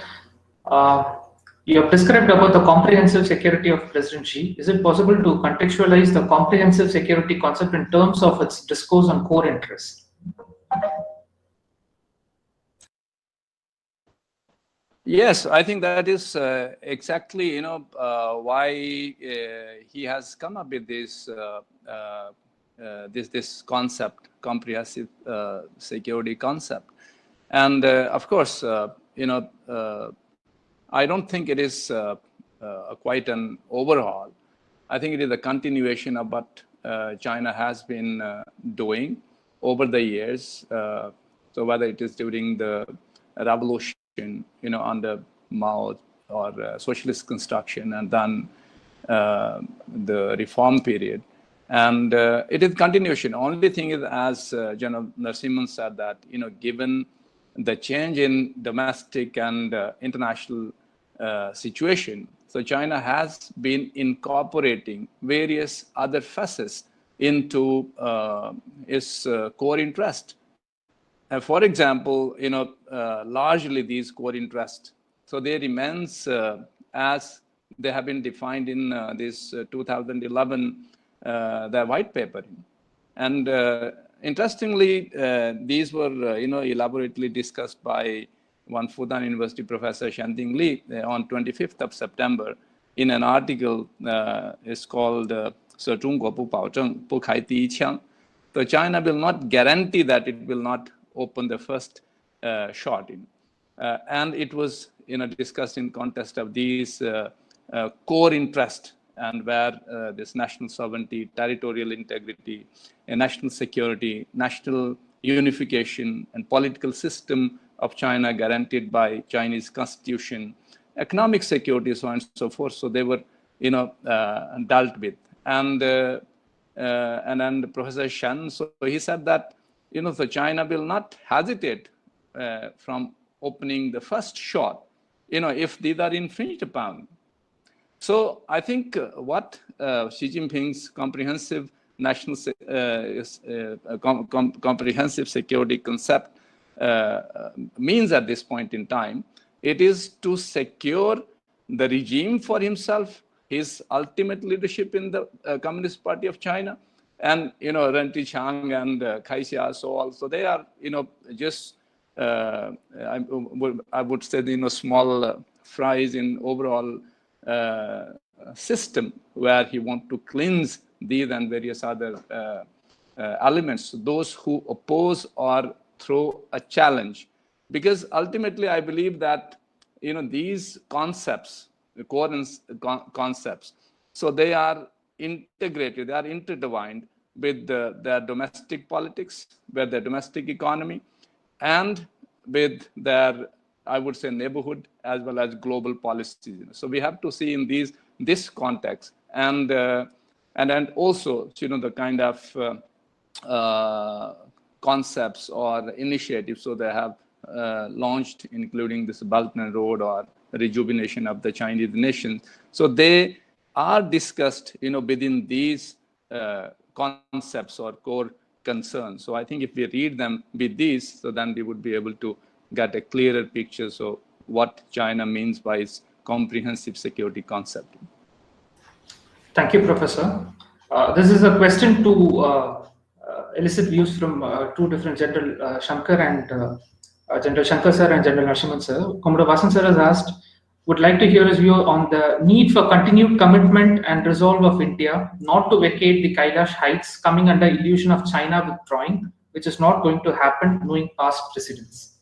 you have described about the comprehensive security of President Xi. Is it possible to contextualize the comprehensive security concept in terms of its discourse on core interests? Yes, I think that is exactly, why he has come up with this this concept, comprehensive security concept, and of course, I don't think it is quite an overhaul. I think it is a continuation of what China has been doing over the years. So whether it is during the revolution, under Mao, or socialist construction, and then the reform period. And it is continuation. Only thing is, as General Narasimhan said, that, given the change in domestic and international situation, so China has been incorporating various other facets into its core interest. For example, largely these core interests, so they remains as they have been defined in this 2011 the white paper. And interestingly, these were elaborately discussed by one Fudan University professor, Shanding Li, on 25th of September in an article. It's called "中国不保证不开第一枪." So China will not guarantee that it will not open the first shot in. And it was discussed in context of these core interest, and where this national sovereignty, territorial integrity, national security, national unification, and political system of China guaranteed by Chinese constitution, economic security, so on and so forth. So they were dealt with. And then Professor Shen, so he said that so China will not hesitate from opening the first shot, if these are infringed upon. So I think what Xi Jinping's comprehensive national comprehensive security concept means at this point in time, it is to secure the regime for himself, his ultimate leadership in the Communist Party of China, and Ran Zheqiang and Kai Xia, so also they are just I would say small fries in overall system where he want to cleanse these and various other elements, those who oppose or throw a challenge. Because ultimately, I believe that these concepts, the core concepts, so they are integrated, they are intertwined with their domestic politics, with their domestic economy, and with their, I would say, neighborhood as well as global policies. So we have to see in this context, and also the kind of concepts or initiatives so they have launched, including this Belt and Road or rejuvenation of the Chinese nation. So they are discussed within these concepts or core concerns. So I think if we read them with these, so then we would be able to get a clearer picture of what China means by its comprehensive security concept. Thank you, Professor. This is a question to elicit views from two different General Shankar and General Shankar sir and General Narasimhan sir. Commodore Vasan sir has asked, would like to hear his view on the need for continued commitment and resolve of India not to vacate the Kailash Heights, coming under illusion of China withdrawing, which is not going to happen knowing past precedents.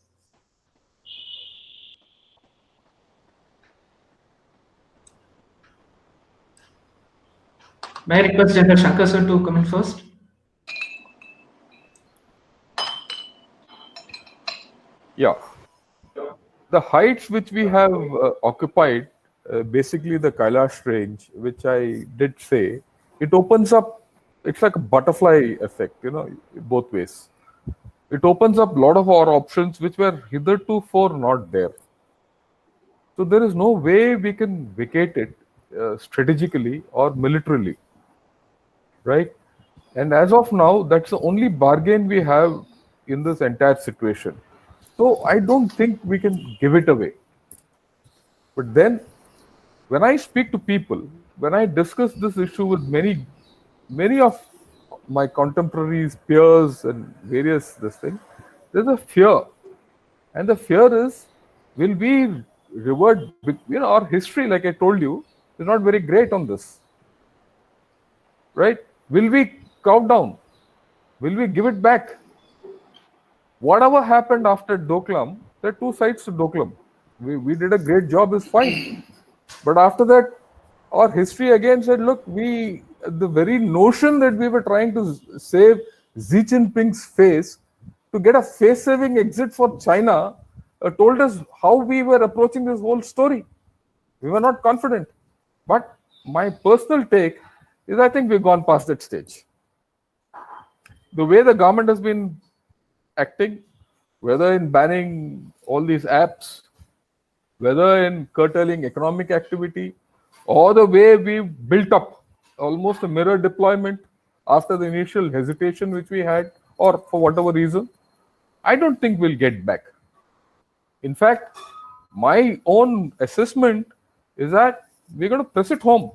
May I request General Shankar sir to come in first? Yeah. The heights which we have occupied, basically the Kailash range, which I did say, it opens up, it's like a butterfly effect, both ways. It opens up a lot of our options which were hitherto not there. So there is no way we can vacate it strategically or militarily, right? And as of now, that's the only bargain we have in this entire situation. So I don't think we can give it away. But then, when I speak to people, when I discuss this issue with many of my contemporaries, peers, and various there's a fear, and the fear is, will we revert? Our history, like I told you, is not very great on this, right? Will we calm down? Will we give it back? Whatever happened after Doklam, there are two sides to Doklam. We did a great job, is fine. But after that, our history again said, look, the very notion that we were trying to save Xi Jinping's face to get a face-saving exit for China told us how we were approaching this whole story. We were not confident. But my personal take is I think we've gone past that stage. The way the government has been acting, whether in banning all these apps, whether in curtailing economic activity, or the way we built up almost a mirror deployment after the initial hesitation which we had, or for whatever reason, I don't think we'll get back. In fact, my own assessment is that we're going to press it home.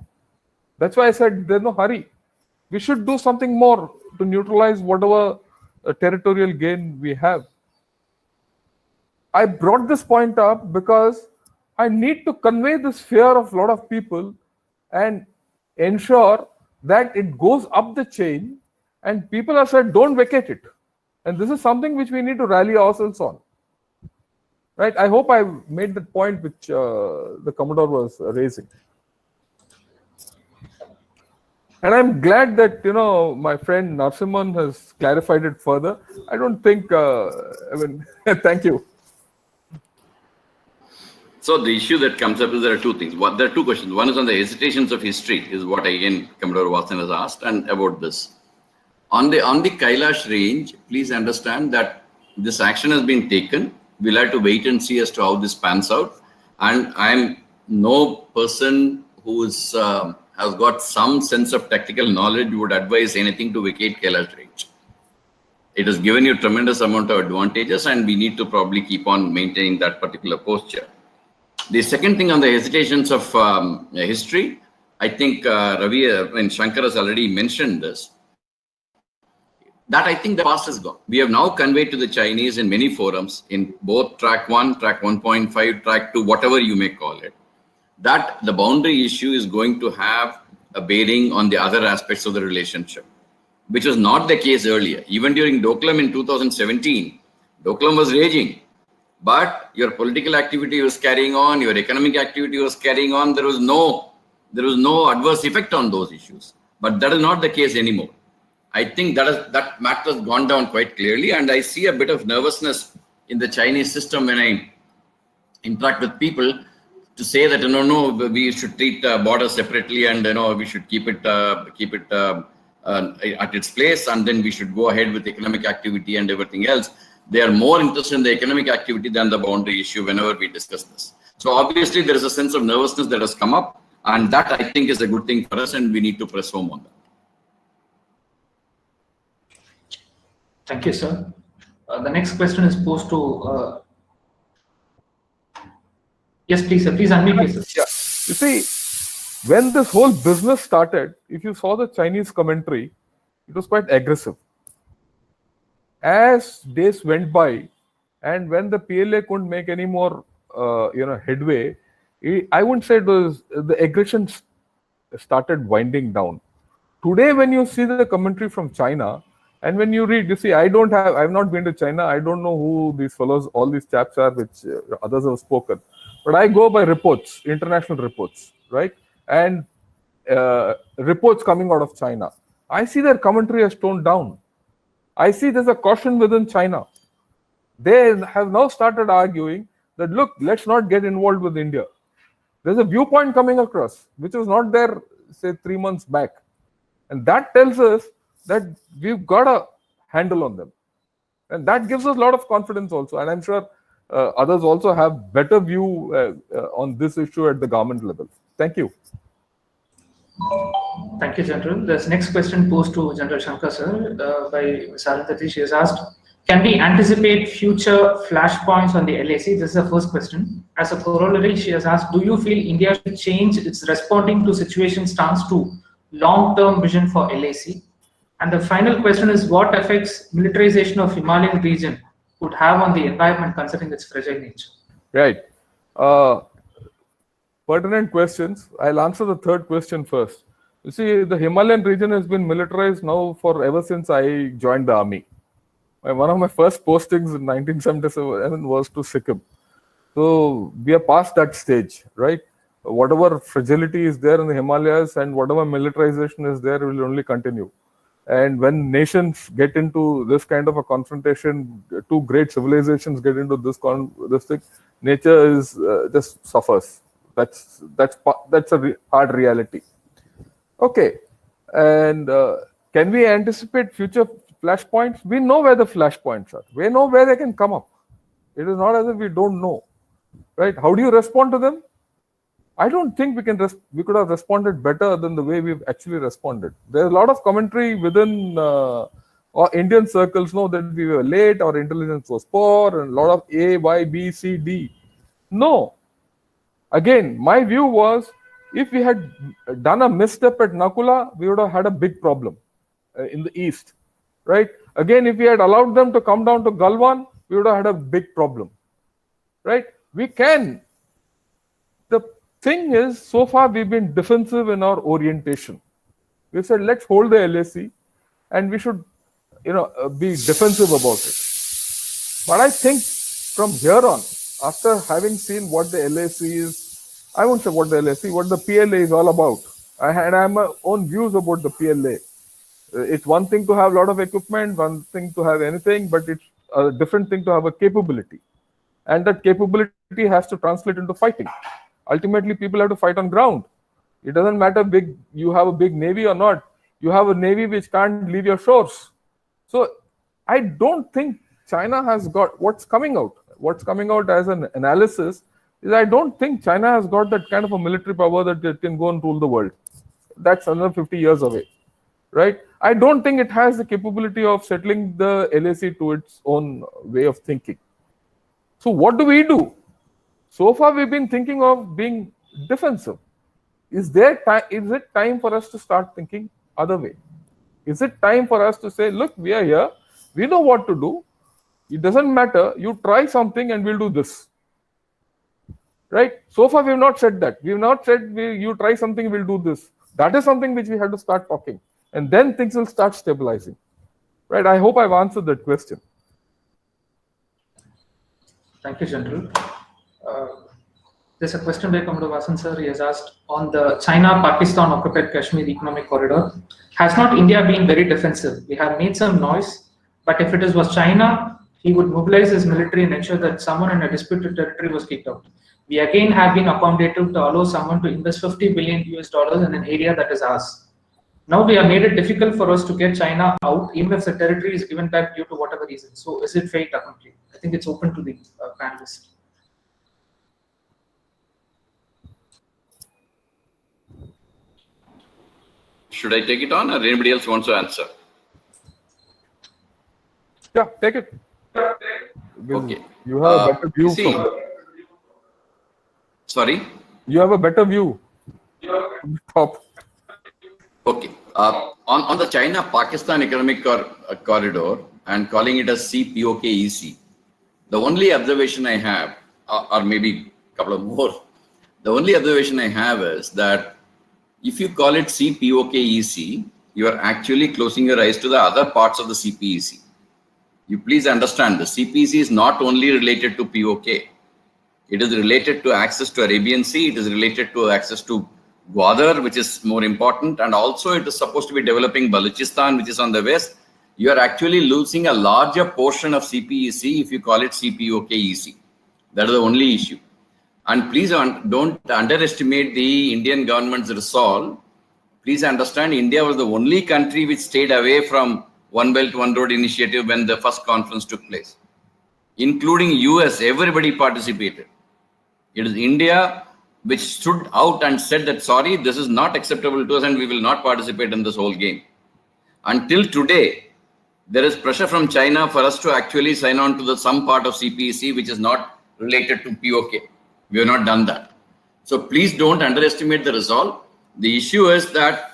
That's why I said there's no hurry. We should do something more to neutralize whatever territorial gain we have. I brought this point up because I need to convey this fear of a lot of people and ensure that it goes up the chain and people have said, don't vacate it. And this is something which we need to rally ourselves on. Right? I hope I made the point which the Commodore was raising. And I'm glad that, my friend Narasimhan has clarified it further. I don't think, thank you. So the issue that comes up is there are two things. There are two questions. One is on the hesitations of history, is what again Commodore Vasan has asked, and about this. On the Kailash range, please understand that this action has been taken. We'll have to wait and see as to how this pans out. And I'm no person who is has got some sense of tactical knowledge would advise anything to vacate Kailash range. It has given you tremendous amount of advantages, and we need to probably keep on maintaining that particular posture. The second thing on the hesitations of history, I think Ravi and Shankar has already mentioned this, that I think the past is gone. We have now conveyed to the Chinese in many forums, in both track 1, track 1.5, track 2, whatever you may call it, that the boundary issue is going to have a bearing on the other aspects of the relationship. which was not the case earlier. Even during Doklam in 2017, Doklam was raging, but your political activity was carrying on, your economic activity was carrying on. There was no adverse effect on those issues. But that is not the case anymore. I think that matter has gone down quite clearly, and I see a bit of nervousness in the Chinese system when I interact with people to say that no, we should treat borders separately, and we should keep it at its place, and then we should go ahead with economic activity and everything else. They are more interested in the economic activity than the boundary issue whenever we discuss this. So obviously there is a sense of nervousness that has come up, and that I think is a good thing for us, and we need to press home on that. Thank you, sir. The next question is posed to. Yes, please, sir. Please unmute yourself. Yeah. You see, when this whole business started, if you saw the Chinese commentary, it was quite aggressive. As days went by, and when the PLA couldn't make any more, headway, I wouldn't say it was the aggression started winding down. Today, when you see the commentary from China, and when you read, you see, I've not been to China. I don't know who these fellows, all these chaps are, which others have spoken. But I go by reports, international reports, right? And reports coming out of China. I see their commentary has toned down. I see there's a caution within China. They have now started arguing that, look, let's not get involved with India. There's a viewpoint coming across, which was not there, say, 3 months back. And that tells us that we've got a handle on them. And that gives us a lot of confidence also. And I'm sure others also have better view on this issue at the government level. Thank you. Thank you, General. This next question posed to General Shankar, sir, by Ms. Arundhati. She has asked, can we anticipate future flashpoints on the LAC? This is the first question. As a corollary, she has asked, do you feel India should change its responding to situation stance to long-term vision for LAC? And the final question is, what effects militarization of Himalayan region would have on the environment considering its fragile nature? Right. Pertinent questions. I'll answer the third question first. You see, the Himalayan region has been militarized now for ever since I joined the army. One of my first postings in 1977 was to Sikkim. So we are past that stage, right? Whatever fragility is there in the Himalayas and whatever militarization is there will only continue. And when nations get into this kind of a confrontation, two great civilizations get into this thing, nature is just suffers. That's a hard reality. Okay, and can we anticipate future flashpoints? We know where the flashpoints are. We know where they can come up. It is not as if we don't know, right? How do you respond to them? I don't think we could have responded better than the way we've actually responded. There's a lot of commentary within Indian circles, that we were late, our intelligence was poor, and a lot of A, Y, B, C, D. No. Again, my view was, if we had done a misstep at Nakula, we would have had a big problem in the east, right? Again, if we had allowed them to come down to Galwan, we would have had a big problem, right? We can. The thing is, so far we've been defensive in our orientation. We said, let's hold the LAC and we should, be defensive about it. But I think from here on, after having seen what the LAC is, I won't say what the LAC, what the PLA is all about. I have my own views about the PLA. It's one thing to have a lot of equipment, one thing to have anything, but it's a different thing to have a capability. And that capability has to translate into fighting. Ultimately, people have to fight on ground. It doesn't matter you have a big navy or not. You have a navy which can't leave your shores. So I don't think China has got what's coming out. What's coming out as an analysis is I don't think China has got that kind of a military power that it can go and rule the world. That's another 50 years away, right? I don't think it has the capability of settling the LAC to its own way of thinking. So what do we do? So far, we've been thinking of being defensive. Is it time for us to start thinking other way? Is it time for us to say, look, we are here. We know what to do. It doesn't matter. You try something and we'll do this. Right? So far, we have not said that. We have not said, you try something, we'll do this. That is something which we have to start talking. and then things will start stabilizing. Right? I hope I've answered that question. Thank you, General. There's a question by Commodore Vasan sir. He has asked on the China-Pakistan occupied Kashmir economic corridor. Has not India been very defensive? We have made some noise, but if it was China, he would mobilize his military and ensure that someone in a disputed territory was kicked out. We again have been accommodative to allow someone to invest $50 billion in an area that is ours. Now we have made it difficult for us to get China out, even if the territory is given back due to whatever reason. So is it fait accompli? I think it's open to the panelists. Should I take it on, or anybody else wants to answer? Yeah, take it. Okay. You have a better view. See, sorry? You have a better view. Top. Okay. On the China-Pakistan economic corridor and calling it as CPOK-EC, the only observation I have, or maybe a couple of more, the only observation I have is that if you call it CPOK-EC, you are actually closing your eyes to the other parts of the CPEC. You please understand the CPEC is not only related to POK. It is related to access to Arabian Sea. It is related to access to Gwadar, which is more important. And also it is supposed to be developing Balochistan, which is on the west. You are actually losing a larger portion of CPEC if you call it CPOK-EC. That is the only issue. And please don't underestimate the Indian government's resolve. Please understand, India was the only country which stayed away from One Belt, One Road initiative when the first conference took place. Including US, everybody participated. It is India which stood out and said that, sorry, this is not acceptable to us and we will not participate in this whole game. Until today, there is pressure from China for us to actually sign on to some part of CPEC which is not related to POK. We have not done that. So please don't underestimate the resolve. The issue is that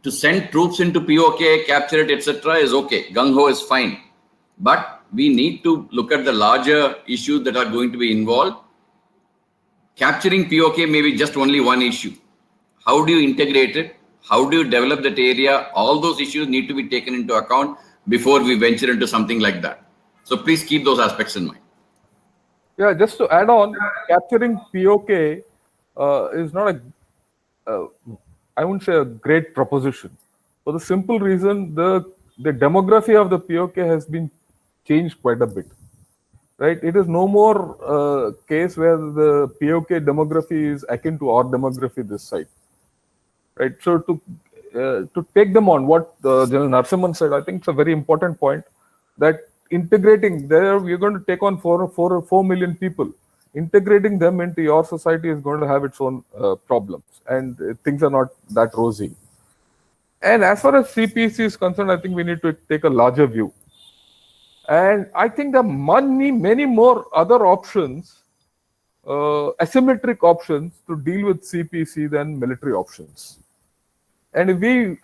to send troops into POK, capture it, etc. is okay. Gung-ho is fine. But we need to look at the larger issues that are going to be involved. Capturing POK may be just only one issue. How do you integrate it? How do you develop that area? All those issues need to be taken into account before we venture into something like that. So please keep those aspects in mind. Yeah, just to add on, capturing POK is not I wouldn't say a great proposition. For the simple reason, the demography of the POK has been changed quite a bit. Right? It is no more case where the POK demography is akin to our demography this side. Right? So to take them on, what General Narasimhan said, I think it's a very important point that integrating there, we're going to take on 4 million people. Integrating them into your society is going to have its own problems, and things are not that rosy. And as far as CPEC is concerned, I think we need to take a larger view. And I think there are many more other options, asymmetric options to deal with CPEC than military options. And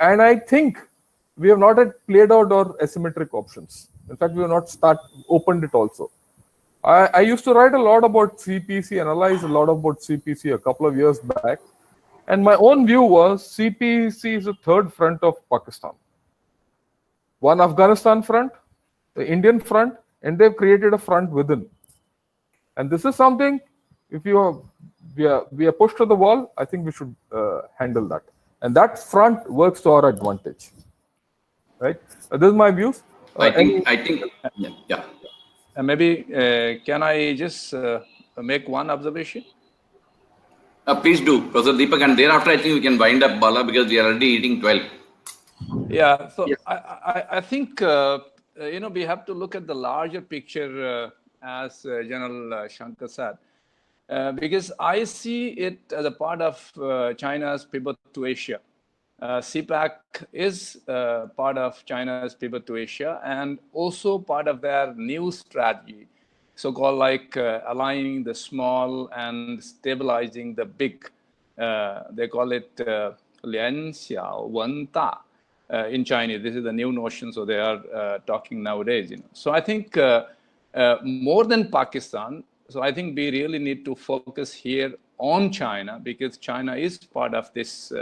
I think we have not yet played out our asymmetric options. In fact, we have not opened it also. I used to write a lot about CPEC, analyze a lot about CPEC a couple of years back. And my own view was CPEC is the third front of Pakistan. One Afghanistan front, the Indian front, and they've created a front within. And this is something, if we are pushed to the wall, I think we should handle that. And that front works to our advantage. Right? This is my views. I think, yeah. Maybe, can I just make one observation? Please do, Professor Deepak, and thereafter I think we can wind up, Bala, because we are already eating 12. Yeah, so Yes. I think, we have to look at the larger picture, as General Shankar said, because I see it as a part of China's pivot to Asia. CPAC is part of China's pivot to Asia and also part of their new strategy, so-called like aligning the small and stabilizing the big. They call it Lian Xiao Wen Da in Chinese. This is the new notion, so they are talking nowadays. So I think more than Pakistan, so I think we really need to focus here on China because China is part of this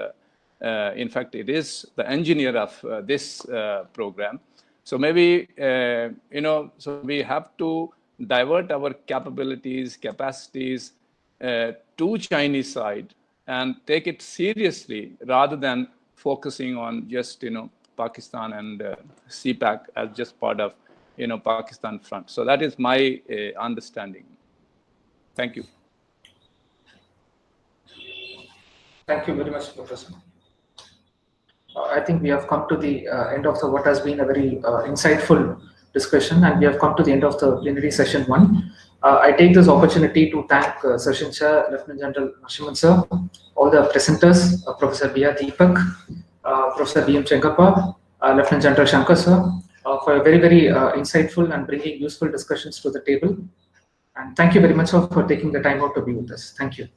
In fact, it is the engineer of this program. So maybe, so we have to divert our capabilities, capacities to Chinese side and take it seriously rather than focusing on just, Pakistan and CPAC as just part of, Pakistan front. So that is my understanding. Thank you. Thank you very much, Professor. I think we have come to the end of what has been a very insightful discussion, and we have come to the end of the plenary session 1. I take this opportunity to thank Session Chair, Lieutenant General Narasimhan sir, all the presenters, Professor B.R. Deepak, Professor B.M. Chenkappa, Lieutenant General Shankar sir, for a very, very insightful and bringing useful discussions to the table. And thank you very much for taking the time out to be with us. Thank you.